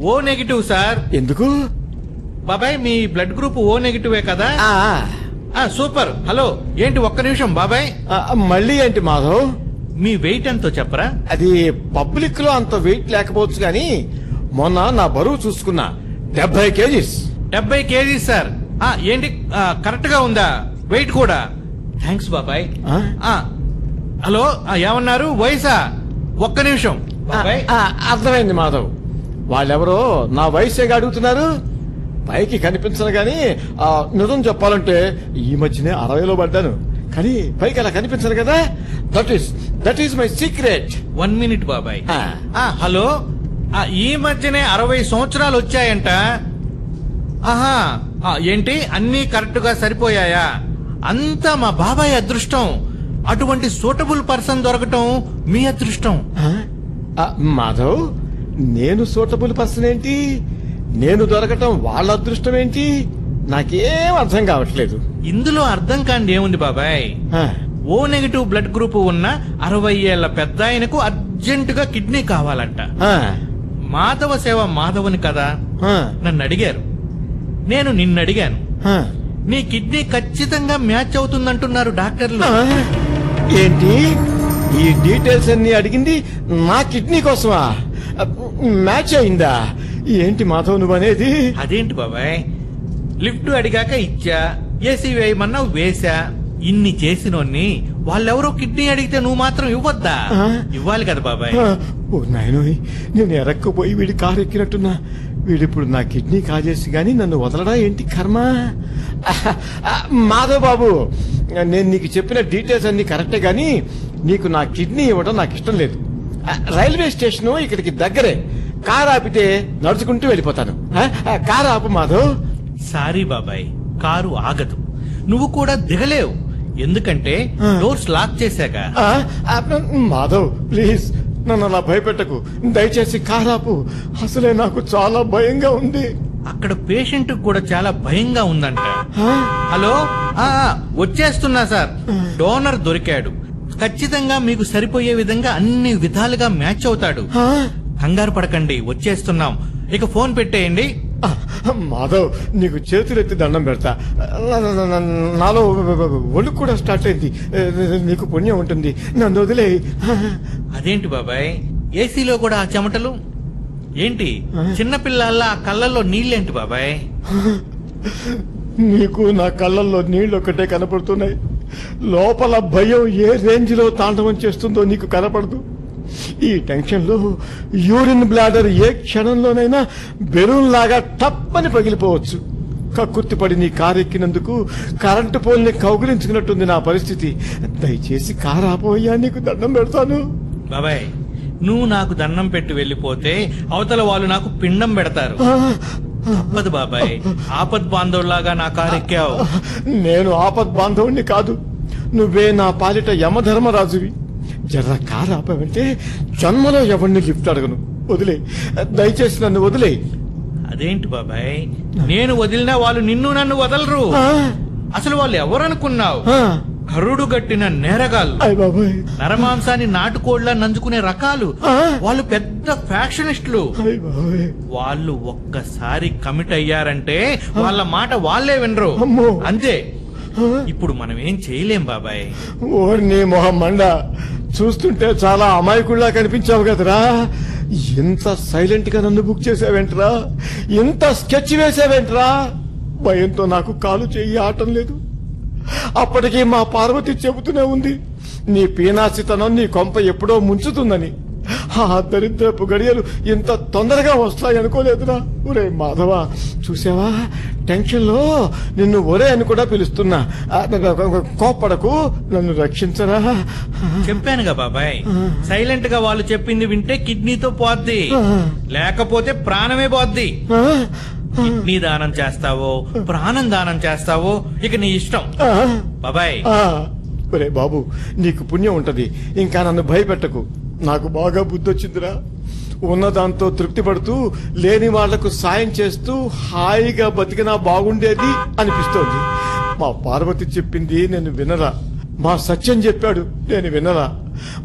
O negative sir. ఎందుకు బాబాయ్, మీ బ్లడ్ గ్రూప్ ఓ నెగిటివే కదా? సూపర్. హలో, ఏంటి, ఒక్క నిమిషం బాబాయ్. మళ్ళీ ఏంటి మాధవ్? మీ వెయిట్ ఎంతో చెప్పరా? అది పబ్లిక్ లో అంత వెయిట్ లేకపోవచ్చు గాని మొన్న నా బరువు చూసుకున్నా, 70 కేజీస్. 70 kgs sir. ఏంటి, కరెక్ట్ గా ఉందా వెయిట్ కూడా? థ్యాంక్స్ బాబాయ్. హలో, ఏమన్నారు? వయసా? ఒక్క నిమిషం బాబాయ్. అర్థమైంది మాధవ్, వాళ్ళెవరో నా వయసేగా అడుగుతున్నారు. పైకి కనిపించను గాని నిజం చెప్పాలంటే ఈ మధ్యనే 60లో పడ్డాను, కానీ పైకి అలా కనిపించను కదా. That is my secret. 1 minute బాబాయ్. హలో, ఈ మధ్యనే 60 సంవత్సరాలు వచ్చాయంట. ఏంటి, అన్నీ కరెక్ట్ గా సరిపోయాయా? అంతా మా బాబాయ్ అదృష్టం. అటువంటి సూటబుల్ పర్సన్ దొరకటం మీ అదృష్టం. మాధవ్, నేను సూటబుల్ పర్సన్ ఏంటి, నేను దొరకటం వాళ్ళ అదృష్టం ఏంటి? నాకేం అర్థం కావట్లేదు. ఇందులో అర్థం కాండి ఏముంది బాబాయ్. ఓ నెగిటివ్ బ్లడ్ గ్రూప్ ఉన్న 60 ఏళ్ల పెద్ద ఆయనకు అర్జెంటుగా కిడ్నీ కావాలంట. మాధవ సేవ మాధవని కదా, నన్ను అడిగారు, నేను నిన్ను అడిగాను. నీ కిడ్నీ ఖచ్చితంగా మ్యాచ్ అవుతుందంటున్నారు డాక్టర్లు. ఏంటి, ఈ డీటెయిల్స్ అన్ని అడిగింది నా కిడ్నీ కోసమా? మ్యాచ్ అయిందా? ఏంటి మాధవ్ నువ్వు అనేది? అదేంటి బాబాయ్, లిఫ్ట్ అడిగాక ఇచ్చా, ఏసీ వేయమన్నా వేసా. ఇన్ని చేసినోన్ని వాళ్ళెవరో కిడ్నీ అడిగితే నువ్వు మాత్రం ఇవ్వద్దా? ఇవ్వాలి కదా బాబాయ్. ఓ నాయనోయ్, నేను ఎరక్కపోయి వీడి కారు ఎక్కినట్టున్నా. వీడిప్పుడు నా కిడ్నీ కాజేసి గాని నన్ను వదలడా ఏంటి కర్మ? మాధవ్ బాబు, నేను నీకు చెప్పిన డీటెయిల్స్ అన్ని కరెక్టే గాని నీకు నా కిడ్నీ ఇవ్వడం నాకు ఇష్టం లేదు. రైల్వే స్టేషన్ ఇక్కడికి దగ్గరే, కారు ఆపితే నడుచుకుంటూ వెళ్ళిపోతాను. కారు ఆపు మాధవ్. సారీ బాబాయ్, కారు ఆగదు, నువ్వు కూడా దిగలేవు, ఎందుకంటే డోర్స్ లాక్ చేశాక. మాధవ్ ప్లీజ్, నన్ను అలా భయపెట్టకు, దయచేసి కారాపు. అసలే నాకు చాలా భయంగా ఉంది. అక్కడ పేషెంట్ కూడా చాలా భయంగా ఉందంట. హలో, వచ్చేస్తున్నా సార్. డోనర్ దొరికాడు, ఖచ్చితంగా మీకు సరిపోయే విధంగా అన్ని విధాలుగా మ్యాచ్ అవుతాడు. కంగారు పడకండి, వచ్చేస్తున్నాం. ఇక ఫోన్ పెట్టేయండి. మాధవ్, నీకు చేతులెత్తి దండం పెడతా. నాలో ఒళ్ళు కూడా స్టార్ట్ అయింది. నీకు పుణ్యం ఉంటుంది, నన్ను వదిలే. అదేంటి బాబాయ్, ఏసీలో కూడా ఆ చెమటలు ఏంటి? చిన్నపిల్లల్లా ఆ కళ్ళల్లో నీళ్ళేంటి బాబాయ్? నీకు నా కళ్ళల్లో నీళ్లు ఒక్కటే కనపడుతున్నాయి, లోపల భయం ఏ రేంజ్ లో తాండవం చేస్తుందో నీకు కనపడదు. ఈ టెన్షన్ లో యూరిన్ బ్లాడర్ ఏ క్షణంలోనైనా బెలూన్ లాగా టప్పని పగిలిపోవచ్చు. కక్కుర్తిపడి నీ కారు ఎక్కినందుకు కరెంటు పోల్ని కౌగిలించుకున్నట్టుంది నా పరిస్థితి. దయచేసి కారు ఆపోయ్యా, నీకు దండం పెడతాను. బాబాయ్, నువ్వు నాకు దండం పెట్టి వెళ్ళిపోతే అవతల వాళ్ళు నాకు పిండం పెడతారు. తప్పదు బాబాయ్, ఆపద్ బాంధవులాగా నా కారెక్కావు. నేను ఆపద్ బాంధవుణ్ణి కాదు, నువ్వే నా పాలిట యమధర్మరాజువి. జర్ర కారు ఆపావంటే జన్మలో ఎవరిని లిఫ్ట్ అడగను. వదిలే, దయచేసి నన్ను వదిలే. అదేంటి బాబాయ్, నేను వదిలినా వాళ్ళు నిన్ను నన్ను వదలరు. అసలు వాళ్ళు ఎవరనుకున్నావు? కరుడు గట్టిన నేరగాళ్ళు, అయ్ బాబాయ్, నరమాంసాన్ని నాటుకోళ్లా నంజుకునే రకాలు. వాళ్ళు పెద్ద ఫ్యాక్షనిస్టులు. అయ్ బాబాయ్. వాళ్ళు ఒక్కసారి కమిట్ అయ్యారంటే వాళ్ళ మాట వాళ్ళే వినరు. అమ్మో. అంతే. ఇప్పుడు మనం ఏం చేయలేం బాబాయ్. ఓర్ని మొహం మండ, చూస్తుంటే చాలా అమాయకుల్లా కనిపించావు కదరా. ఎంత సైలెంట్ గా నన్ను బుక్ చేసావేంట్రా, ఎంత స్కెచ్ వేసావేంట్రా. భయంతో నాకు కాలు చెయ్యి ఆటం లేదు. అప్పటికీ మా పార్వతి చెబుతూనే ఉంది, నీ పీనాసితనం నీ కొంప ఎప్పుడో ముంచుతుందని. ఆ దరిద్రపు గడియలు ఇంత తొందరగా వస్తాయి అనుకోలేదురా. ఒరే మాధవ, చూసావా, టెన్షన్ లో నిన్ను ఒరే అని కూడా పిలుస్తున్నా. కోప్పడకు, నన్ను రక్షించరా. చెప్పానుగా బాబాయ్, సైలెంట్ గా వాళ్ళు చెప్పింది వింటే కిడ్నీతో పోద్ది, లేకపోతే ప్రాణమే పోద్ది. కిడ్నీ దానం చేస్తావో ప్రాణం దానం చేస్తావో ఇక నీ ఇష్టం బాబాయ్. ఒరే బాబు, నీకు పుణ్యం ఉంటది, ఇంకా నన్ను భయపెట్టకు. నాకు బాగా బుద్ధొచ్చిందిరా. ఉన్నదాంతో తృప్తి పడుతూ లేని వాళ్లకు సాయం చేస్తూ హాయిగా బతికినా బాగుండేది అనిపిస్తోంది. మా పార్వతి చెప్పింది నేను వినరా, మా సత్యం చెప్పాడు నేను వినరా,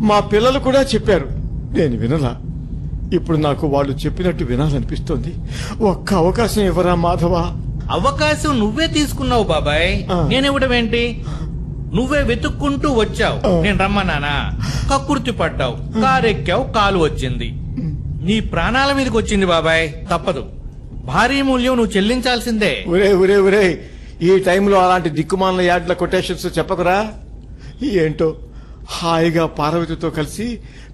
మా పిల్లలు కూడా చెప్పారు నేను వినరా. ఇప్పుడు నాకు వాళ్ళు చెప్పినట్టు వినాలనిపిస్తోంది. ఒక్క అవకాశం ఇవ్వరా మాధవా. అవకాశం నువ్వే తీసుకున్నావు బాబాయ్, నేనివ్వడమేంటి? నువ్వే వెతుక్కుంటూ వచ్చావు, నేను రమ్మన్నానా? కక్కుర్తి పడ్డావు, కారెక్కావు, కాలు వచ్చింది, నీ ప్రాణాల మీదకి వచ్చింది బాబాయ్. తప్పదు, భారీ మూల్యం నువ్వు చెల్లించాల్సిందే. ఒరే ఒరే ఒరే, ఈ టైంలో అలాంటి దిక్కుమాల యాడ్ల కొటేషన్స్ చెప్పకురా. ఏంటో హాయిగా పార్వతితో కలిసి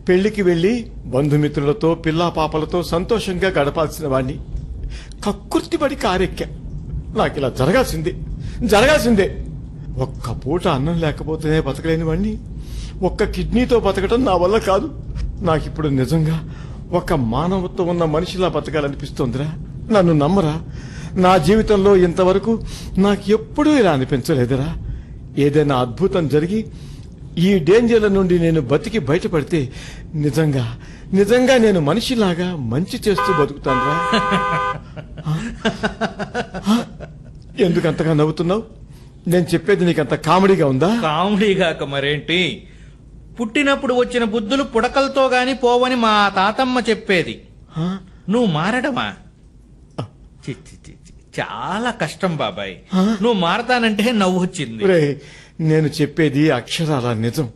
పెళ్లికి వెళ్లి బంధుమిత్రులతో పిల్లా పాపలతో సంతోషంగా గడపాల్సిన వాణ్ణి కక్కుర్తిపడి కారెక్కా. నాకు ఇలా జరగాల్సిందే. ఒక్క పూట అన్నం లేకపోతేనే బతకలేని వాణ్ణి ఒక్క కిడ్నీతో బతకటం నా వల్ల కాదు. నాకిప్పుడు నిజంగా ఒక మానవత్వం ఉన్న మనిషిలా బతకాలనిపిస్తోందిరా. నన్ను నమ్మరా, నా జీవితంలో ఇంతవరకు నాకు ఎప్పుడూ ఇలా అనిపించలేదురా. ఏదైనా అద్భుతం జరిగి ఈ డేంజర్ల నుండి నేను బతికి బయటపడితే నిజంగా నేను మనిషిలాగా మంచి చేస్తూ బతుకుతానురా. ఎందుకంతగా నవ్వుతున్నావు? నేను చెప్పేది నీకంత కామెడీగా ఉందా? కామెడీగాక మరేంటి, పుట్టినప్పుడు వచ్చిన బుద్ధులు పుడకలతో గాని పోవని మా తాతమ్మ చెప్పేది. నువ్వు మారడమా? చి, చి, చి, చి. చాలా కష్టం బాబాయ్. నువ్వు మారతానంటే నవ్వు వచ్చింది. నేను చెప్పేది అక్షరాల నిజం.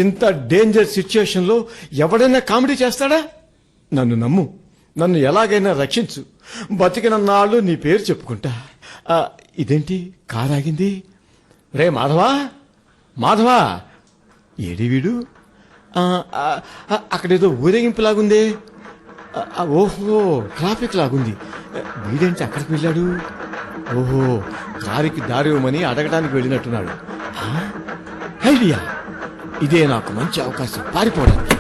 ఇంత డేంజర్ సిచ్యుయేషన్ లో ఎవడైనా కామెడీ చేస్తాడా? నన్ను నమ్ము, నన్ను ఎలాగైనా రక్షించు. బతికినన్నాళ్ళు నీ పేరు చెప్పుకుంటా. ఇదేంటి కారాగింది? రే మాధవా, ఏడి వీడు? అక్కడేదో ఊరేగింపులాగుందే. ఓహో, ట్రాఫిక్ లాగుంది. వీడేంటి అక్కడికి వెళ్ళాడు? ఓహో, కారుకి దారి ఇవ్వమని అడగడానికి వెళ్ళినట్టున్నాడు. ఐడియా, ఇదే నాకు మంచి అవకాశం పారిపోవడానికి.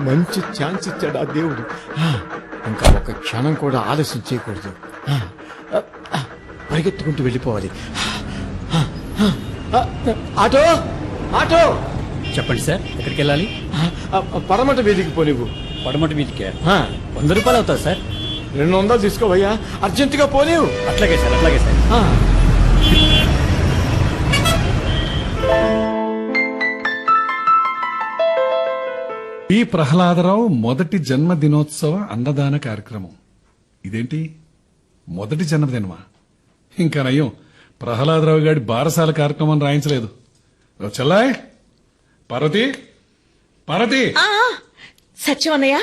మంచి ఛాన్స్ ఇచ్చాడు ఆ దేవుడు. ఇంకా ఒక క్షణం కూడా ఆలస్యం చేయకూడదు. పరిగెత్తుకుంటూ వెళ్ళిపోవాలి. ఆటో ఆటో, చెప్పండి సార్, ఎక్కడికి వెళ్ళాలి? పడమట వీధికి పోనివ్వు. పడమటి వీధికి 100 రూపాయలు అవుతుంది సార్. 200 తీసుకోవయ్యా, అర్జెంటుగా పోనివ్వు. అట్లాగే సార్, అట్లాగే సార్. పి ప్రహ్లాదరావు మొదటి జన్మదినోత్సవ అన్నదాన కార్యక్రమం. ఇదేంటి మొదటి జన్మదినమా? ఇంకా నయ్యం, ప్రహ్లాదరావు గారి బారసాల కార్యక్రమం రాయించలేదు. చెల్లాయ్, పార్వతి. సత్యం అన్నయ్య,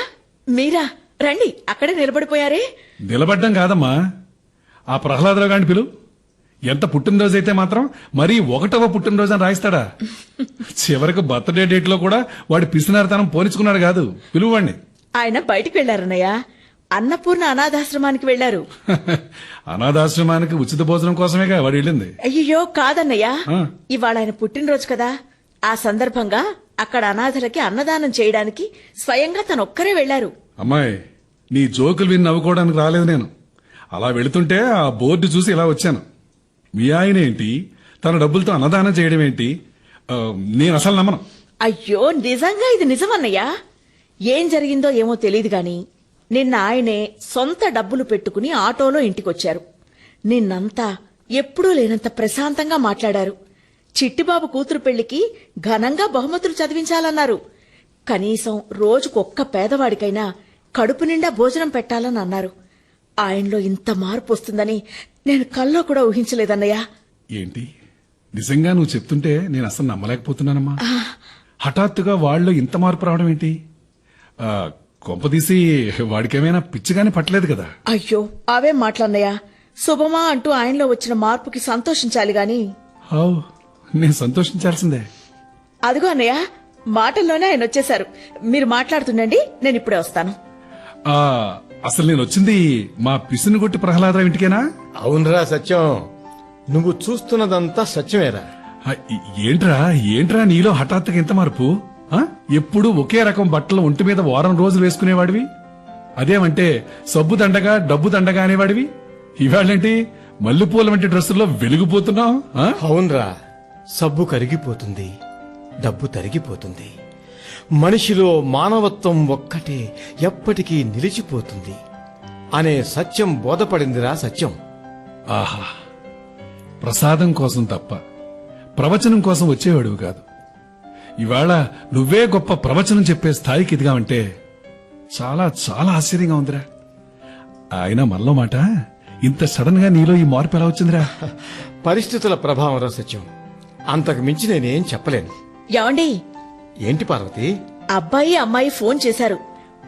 మీరా? రండి, అక్కడే నిలబడిపోయారే. నిలబడ్డం కాదమ్మా, ఆ ప్రహ్లాదరావు గారిని పిలువు. ఎంత పుట్టినరోజు అయితే మాత్రం మరీ 1వ పుట్టినరోజు అని రాయిస్తాడా? చివరికి బర్త్డే డేట్ లో కూడా వాడి పిసినారితనం పోనిచ్చుకున్నాడు కాదు. పిలువండి. ఆయన బయటికి వెళ్లారన్నయ్య, అన్నపూర్ణ అనాథాశ్రమానికి వెళ్లారు. అనాథాశ్రమానికి ఉచిత భోజనం కోసమేగా వాడు వెళ్ళింది. అయ్యో కాదన్నయ్య, ఇవాళ ఆయన పుట్టినరోజు కదా, ఆ సందర్భంగా అక్కడ అనాథలకి అన్నదానం చేయడానికి స్వయంగా తనొక్కరే వెళ్లారు. అమ్మాయి, నీ జోకులు విని నవ్వుకోవడానికి రాలేదు నేను. అలా వెళుతుంటే ఆ బోర్డు చూసి ఇలా వచ్చాను. మీ ఆయన ఏంటి, తన డబ్బులతో అన్నదానం చేయడం ఏంటి? నేను అసలు నమ్మను. అయ్యో నిజంగా ఇది నిజమన్నయ్యా. ఏం జరిగిందో ఏమో తెలియదు గాని నిన్న ఆయనే సొంత డబ్బులు పెట్టుకుని ఆటోలో ఇంటికొచ్చారు. నిన్నంతా ఎప్పుడూ లేనంత ప్రశాంతంగా మాట్లాడారు. చిట్టిబాబు కూతురు పెళ్లికి ఘనంగా బహుమతులు చదివించాలన్నారు. కనీసం రోజుకొక్క పేదవాడికైనా కడుపు నిండా భోజనం పెట్టాలని అన్నారు. ఆయనలో ఇంత మార్పు వస్తుందని నేను కల్లో కూడా ఊహించలేదన్నయ్యా. ఏంటి, నిజంగా నువ్వు చెప్తుంటే నేను అసలు నమ్మలేకపోతున్నానమ్మా. హఠాత్తుగా వాళ్ళలో ఇంత మార్పు రావడం ఏంటి? కొంపదీసి వాడికేమైనా పిచ్చిగానే పట్టలేదు కదా? అయ్యో అవేం మాటలన్నయ్యా. శుభమా అంటూ ఆయనలో వచ్చిన మార్పుకి సంతోషించాలి గాని. నేను సంతోషించాల్సిందే. అదిగో అన్నయ్య, మాటల్లోనే ఆయన వచ్చేశారు. మీరు మాట్లాడుతుండండి, నేను ఇప్పుడే వస్తాను. అసలు నేను వచ్చింది మా పిసినుగొట్టి ప్రహ్లాదరావు ఇంటికేనా? అవునరా సత్యం, నువ్వు చూస్తున్నదంతా సత్యమేరా. ఏంట్రా నీలో హఠాత్తుగా ఇంత మార్పు? ఎప్పుడు ఒకే రకం బట్టలు ఒంటి మీద వారం రోజులు వేసుకునేవాడివి. అదేమంటే సబ్బు దండగా డబ్బు దండగా అనేవాడివి. ఇవాళేంటి మల్లెపూల వంటి డ్రెస్సుల్లో వెలిగిపోతున్నావు? అవునరా, సబ్బు కరిగిపోతుంది, డబ్బు తరిగిపోతుంది. మనిషిలో మానవత్వం ఒక్కటే ఎప్పటికీ నిలిచిపోతుంది అనే సత్యం బోధపడిందిరా సత్యం. ఆహా, ప్రసాదం కోసం తప్ప ప్రవచనం కోసం వచ్చేవాడివి కాదు. ఇవాళ నువ్వే గొప్ప ప్రవచనం చెప్పే స్థాయికి ఎదిగావంటే చాలా చాలా ఆశ్చర్యంగా ఉందిరా. ఆయన మనలో మాట, ఇంత సడన్ గా నీలో ఈ మార్పు ఎలా వచ్చిందిరా? పరిస్థితుల ప్రభావం రా సత్యం, అంతకు మించి నేనేం చెప్పలేను. ఏమండి? ఏంటి పార్వతి? అబ్బాయి అమ్మాయి ఫోన్ చేశారు.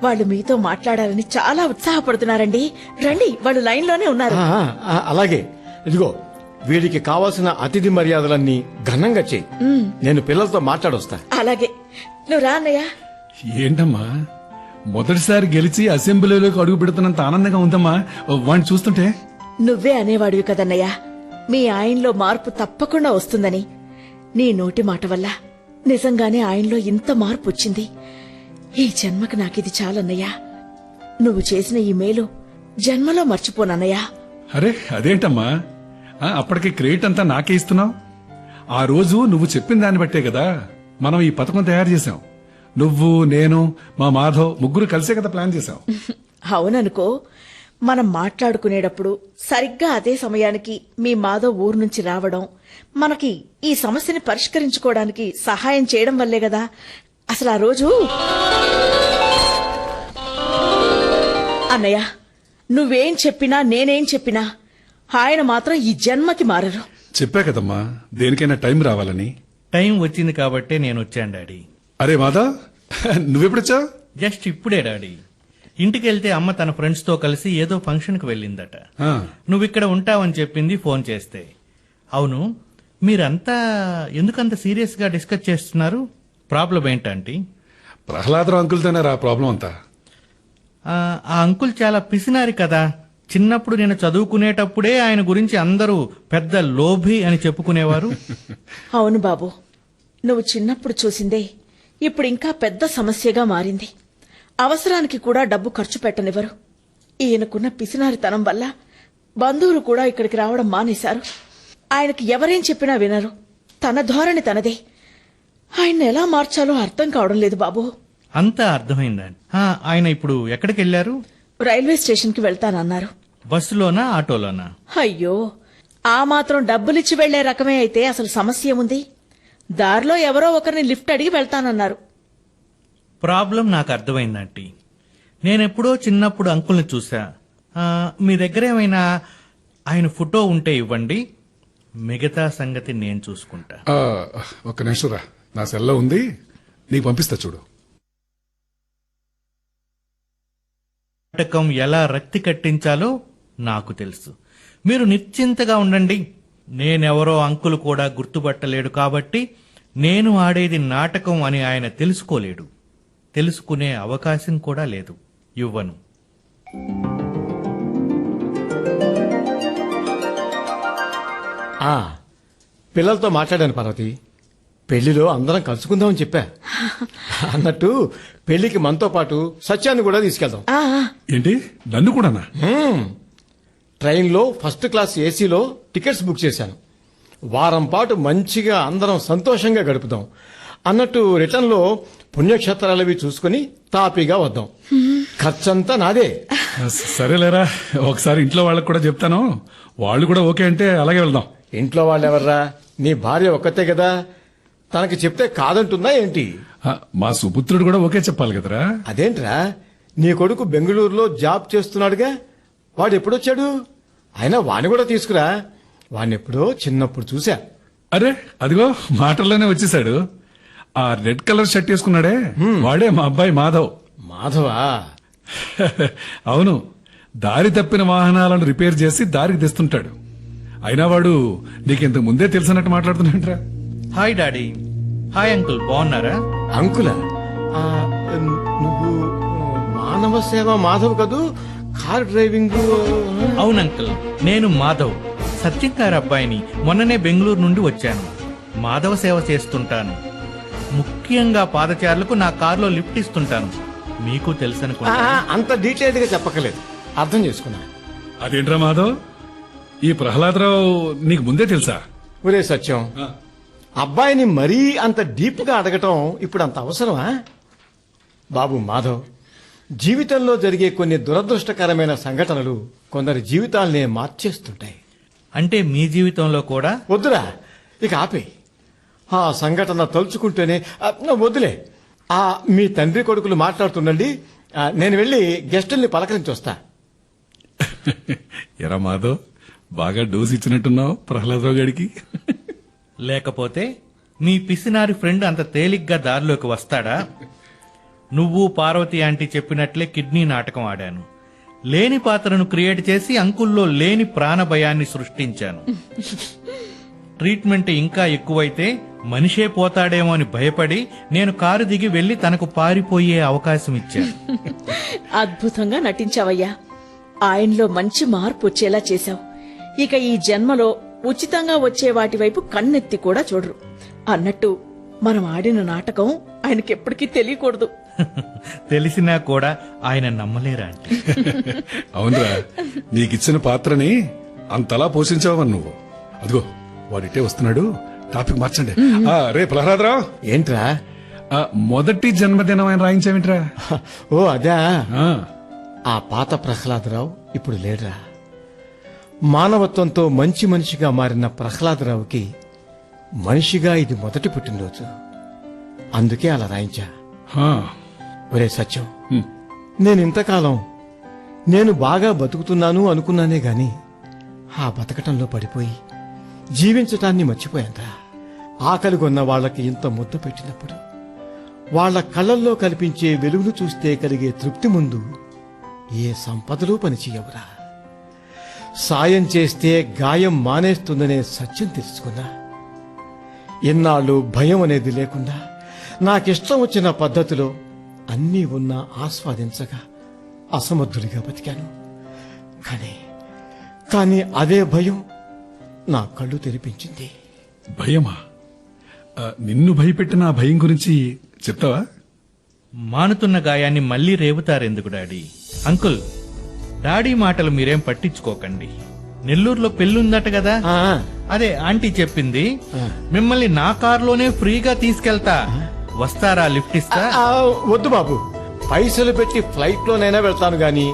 వాళ్ళు మీతో మాట్లాడాలని చాలా ఉత్సాహపడుతున్నారండి. రండి, వాళ్ళు లైన్ లోనే ఉన్నారు. అలాగే, ఇదిగో వీడికి కావాల్సిన అతిథి మర్యాదలన్నీ ఘనంగా చెయ్యి. నేను పిల్లలతో మాట్లాడొస్తా. అలాగే, నువ్వు రా అన్నయ్య. ఏంటమ్మా, మొదటిసారి గెలిచి అసెంబ్లీలోకి అడుగు పెడుతున్నంత ఆనందంగా ఉందమ్మా వాడిని చూస్తుంటే. నువ్వే అనేవాడివి కదన్నయ్య, మీ ఆయనలో మార్పు తప్పకుండా వస్తుందని. నీ నోటి మాట వల్ల నిజంగానే ఆయనలో ఇంత మార్పు వచ్చింది. ఈ జన్మకు నాకిది చాలన్నయ్యా. నువ్వు చేసిన ఈ మేలు జన్మలో మర్చిపోనన్నయ్యా. అరే అదేంటమ్మా, అప్పటికి క్రెడిట్ అంతా నాకే ఇస్తున్నావు. ఆ రోజు నువ్వు చెప్పిన దాన్ని బట్టే కదా మనం ఈ పథకం తయారు చేశాం. నువ్వు, నేను, మా మాధవ్ ముగ్గురు కలిసే కదా ప్లాన్ చేశాం. అవుననుకో, మనం మాట్లాడుకునేటప్పుడు సరిగ్గా అదే సమయానికి మీ మాధవ్ ఊరు నుంచి రావడం మనకి ఈ సమస్యని పరిష్కరించుకోవడానికి సహాయం చేయడం వల్లే కదా. అసలు ఆ రోజు అన్నయ్య, నువ్వేం చెప్పినా నేనేం చెప్పినా ఆయన మాత్రం ఈ జన్మకి మారరు. చెప్పా కదమ్మా, దేనికైనా టైం రావాలని. టైం వచ్చింది కాబట్టే నేను వచ్చాను డాడీ. అరే మాధవ్, నువ్వెప్పుడొచ్చావు? జస్ట్ ఇప్పుడే డాడీ. ఇంటికెళ్తే అమ్మ తన ఫ్రెండ్స్ తో కలిసి ఏదో ఫంక్షన్ కు వెళ్ళిందట. నువ్విక్కడ ఉంటావని చెప్పింది ఫోన్ చేస్తే. అవును, మీరంతా ఎందుకంత సీరియస్ గా డిస్కస్ చేస్తున్నారు? ప్రాబ్లం ఏంటంటీ? ప్రహ్లాదరావు అంకుల్తోనే రా ప్రాబ్లం అంతా. ఆ అంకుల్ చాలా పిసినారి కదా. చిన్నప్పుడు నేను చదువుకునేటప్పుడే ఆయన గురించి అందరూ పెద్ద లోభి అని చెప్పుకునేవారు. అవును బాబు, నువ్వు చిన్నప్పుడు చూసిందే ఇప్పుడు ఇంకా పెద్ద సమస్యగా మారింది. అవసరానికి కూడా డబ్బు ఖర్చు పెట్టనివ్వరు. ఈయనకున్న పిసినారితనం వల్ల బంధువులు కూడా ఇక్కడికి రావడం మానేశారు. ఆయనకి ఎవరేం చెప్పినా వినరు. తన ధోరణి తనదే. ఆయన ఎలా మార్చాలో అర్థం కావడం లేదు బాబు. అంతా అర్థమైందండి. ఆయన ఇప్పుడు ఎక్కడికి వెళ్లారు? రైల్వే స్టేషన్ కి వెళ్తానన్నారు. బస్సులోనా ఆటోలోనా? అయ్యో, ఆ మాత్రం డబ్బులిచ్చి వెళ్లే రకమే అయితే అసలు సమస్య ఏముంది? దారిలో ఎవరో ఒకరిని లిఫ్ట్ అడిగి వెళ్తానన్నారు. ప్రాబ్లం నాకు అర్థమైందంటీ. నేనెప్పుడో చిన్నప్పుడు అంకుల్ని చూసా. మీ దగ్గర ఏమైనా ఆయన ఫోటో ఉంటే ఇవ్వండి, మిగతా సంగతి నేను చూసుకుంటా. ఒక్క నిమిషం రా, నా సెల్లో ఉంది, నీకు పంపిస్తా చూడు. నాటకం ఎలా రక్తి కట్టించాలో నాకు తెలుసు. మీరు నిశ్చింతగా ఉండండి. నేనెవరో అంకుల్ కూడా గుర్తుపట్టలేడు కాబట్టి నేను ఆడేది నాటకం అని ఆయన తెలుసుకోలేడు. తెలుసుకునే అవకాశం కూడా లేదు. ఇవ్వను. పిల్లలతో మాట్లాడాను పార్వతి. పెళ్లిలో అందరం కలుసుకుందామని చెప్పా. అన్నట్టు పెళ్లికి మనతో పాటు సత్యాన్ని కూడా తీసుకెళ్దాం. ఏంటి, నన్ను కూడానా? ట్రైన్లో ఫస్ట్ క్లాస్ ఏసీలో టికెట్స్ బుక్ చేశాను. వారం పాటు మంచిగా అందరం సంతోషంగా గడుపుదాం అన్నట్టు రిటర్న్లో పుణ్యక్షేత్రాలవి చూసుకుని తాపీగా వద్దాం. ఖర్చంతా నాదే. సరేలేరా, ఒకసారి ఇంట్లో వాళ్ళకి కూడా చెప్తాను. వాళ్ళు కూడా ఓకే అంటే అలాగే వెళ్దాం. ఇంట్లో వాళ్ళెవర్రా? నీ భార్య ఒక్కతే కదా, తనకి చెప్తే కాదంటుందా ఏంటి? మా సుపుత్రుడు కూడా ఓకే చెప్పాలి కదరా. అదేంట్రా, నీ కొడుకు బెంగళూరులో జాబ్ చేస్తున్నాడుగా, వాడు ఎప్పుడొచ్చాడు? అయినా వాణ్ణి కూడా తీసుకురా, వాణ్ణెప్పుడో చిన్నప్పుడు చూసా. అరే అదిగో మాటల్లోనే వచ్చేసాడు. ఆ రెడ్ కలర్ షర్ట్ వేసుకున్నాడే వాడే మా అబ్బాయి మాధవ్. మాధవా? అవును, దారి తప్పిన వాహనాలను రిపేర్ చేసి దారికి తెస్తుంటాడు. అయినా వాడు నీకింతకు ముందే తెలిసినట్టు మాట్లాడుతున్నాంట్రా. Hi daddy. హాయ్ అంకుల్, బాగున్నారా? అంకులా? ఆ, నువ్వు మానవ సేవ మాధవ్ కదూ? Car driving. అవును అంకుల్, నేను మాధవ్, సత్యం గారి అబ్బాయిని. మొన్ననే బెంగళూరు నుండి వచ్చాను. మాధవ సేవ చేస్తుంటాను. ముఖ్యంగా పాదచారులకు నా కారులో లిఫ్ట్ ఇస్తుంటాను. మీకు తెలుసనుకుంటా. అంత డీటెయిల్డ్ గా చెప్పకలేదు, అర్థం చేసుకున్నా. అదేంట్రా మాధవ్, ఈ ప్రహ్లాదరావు నీకు ముందే తెలుసా? ఒరే సత్యం, అబ్బాయిని మరీ అంత డీప్ గా అడగటం ఇప్పుడు అంత అవసరమా? బాబు మాధవ్, జీవితంలో జరిగే కొన్ని దురదృష్టకరమైన సంఘటనలు కొందరి జీవితాలనే మార్చేస్తుంటాయి. అంటే మీ జీవితంలో కూడా? వద్దురా, ఇక ఆపే. ఆ సంఘటన తలుచుకుంటేనే వద్దులే. మీ తండ్రి కొడుకులు మాట్లాడుతుండండి, నేను వెళ్ళి గెస్టుల్ని పలకరించి వస్తా. ఎరా మాధవ్, బాగా డోస్ ఇచ్చినట్టున్నావు ప్రహ్లాదరావు గారికి. లేకపోతే మీ పిసినారి ఫ్రెండ్ అంత తేలిగ్గా దారిలోకి వస్తాడా? నువ్వు పార్వతి ఆంటీ చెప్పినట్లే కిడ్నీ నాటకం ఆడాను. లేని పాత్రను క్రియేట్ చేసి అంకుల్లో లేని ప్రాణభయాన్ని సృష్టించాను. ట్రీట్మెంట్ ఇంకా ఎక్కువైతే మనిషే పోతాడేమో అని భయపడి నేను కారు దిగి వెళ్లి తనకు పారిపోయే అవకాశం ఇచ్చాను. అద్భుతంగా నటించావయ్యా. ఆయనలో మంచి మార్పు వచ్చేలా చేశావు. ఇక ఈ జన్మలో ఉచితంగా వచ్చే వాటి వైపు కన్నెత్తి కూడా చూడరు. అన్నట్టు మనం ఆడిన నాటకం ఆయనకెప్పటికీ తెలియకూడదు. తెలిసినా కూడా ఆయన నమ్మలేరా అంటే. అవునరా, నీకిచ్చిన పాత్రని అంతలా పోషించావని నువ్వు. అదిగో వాడిటే వస్తున్నాడు, టాపిక్ మార్చండి. రే ప్రహ్లాదరావు. ఏంట్రా? మొదటి జన్మదినం ఆయన రాయించావేంట్రా? ఓ అదా. ఆ పాత ప్రహ్లాదరావు ఇప్పుడు లేడురా. మానవత్వంతో మంచి మనిషిగా మారిన ప్రహ్లాదరావుకి మనిషిగా ఇది మొదటి పుట్టినరోజు. అందుకే అలా రాయించా. ఒరే సత్యం, నేనింతకాలం నేను బాగా బతుకుతున్నాను అనుకున్నానే గాని ఆ బతకటంలో పడిపోయి జీవించటాన్ని మర్చిపోయాందా. ఆకలి కొన్న వాళ్లకి ఇంత ముద్ద పెట్టినప్పుడు వాళ్ల కళ్ళల్లో కనిపించే వెలుగును చూస్తే కలిగే తృప్తి ముందు ఏ సంపదలు పనిచేయవురా. సాయం చేస్తే గాయం మానేస్తుందనే సత్యం తెలుసుకున్నా. ఎన్నాళ్ళు భయం అనేది లేకుండా నాకిష్టం వచ్చిన పద్ధతిలో అన్నీ ఉన్నా ఆస్వాదించగా అసమర్థుడిగా బతికాను. కానీ అదే భయం నా కళ్ళు తెరిపించింది. భయమా? నిన్ను భయపెట్టిన ఆ భయం గురించి చెప్తావా? మానుతున్న గాయాన్ని మళ్లీ రేపుతారెందుకు డాడీ? అంకుల్, డాడీ మాటలు మీరేం పట్టించుకోకండి. నెల్లూరులో పెళ్ళుందట కదా, అదే ఆంటీ చెప్పింది. మిమ్మల్ని నా కారులోనే ఫ్రీగా తీసుకెళ్తా, వస్తారా? లిఫ్ట్ ఇస్తా. వద్దు బాబు, పైసలు పెట్టి ఫ్లైట్ లోనైనా వెళ్తాను గాని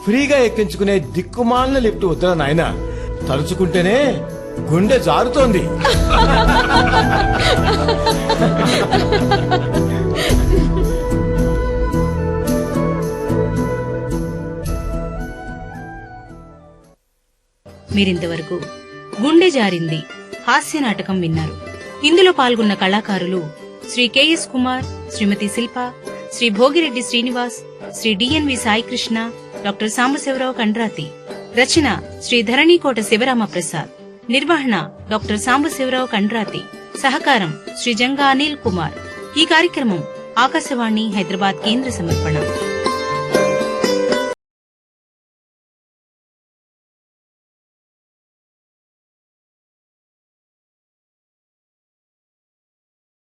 ఫ్రీగా ఎక్కించుకునే దిక్కుమాలిన లిఫ్ట్ వద్దురా నాయన. తలుచుకుంటేనే గుండె జారుతోంది. మీరింతవరకు గుండె జారింది హాస్య నాటకం విన్నారు. ఇందులో పాల్గొన్న కళాకారులు శ్రీ కెఎస్ కుమార్, శ్రీమతి శిల్ప, శ్రీ భోగిరెడ్డి శ్రీనివాస్, శ్రీ డిఎన్వి సాయికృష్ణ, డాక్టర్ సాంబశివరావు కండ్రాతి. రచన శ్రీ ధరణీకోట శివరామ ప్రసాద్. నిర్వహణ డాక్టర్ సాంబశివరావు కండ్రాతి. సహకారం శ్రీ జంగా అనిల్ కుమార్. ఈ కార్యక్రమం ఆకాశవాణి హైదరాబాద్ కేంద్ర సమర్పణ.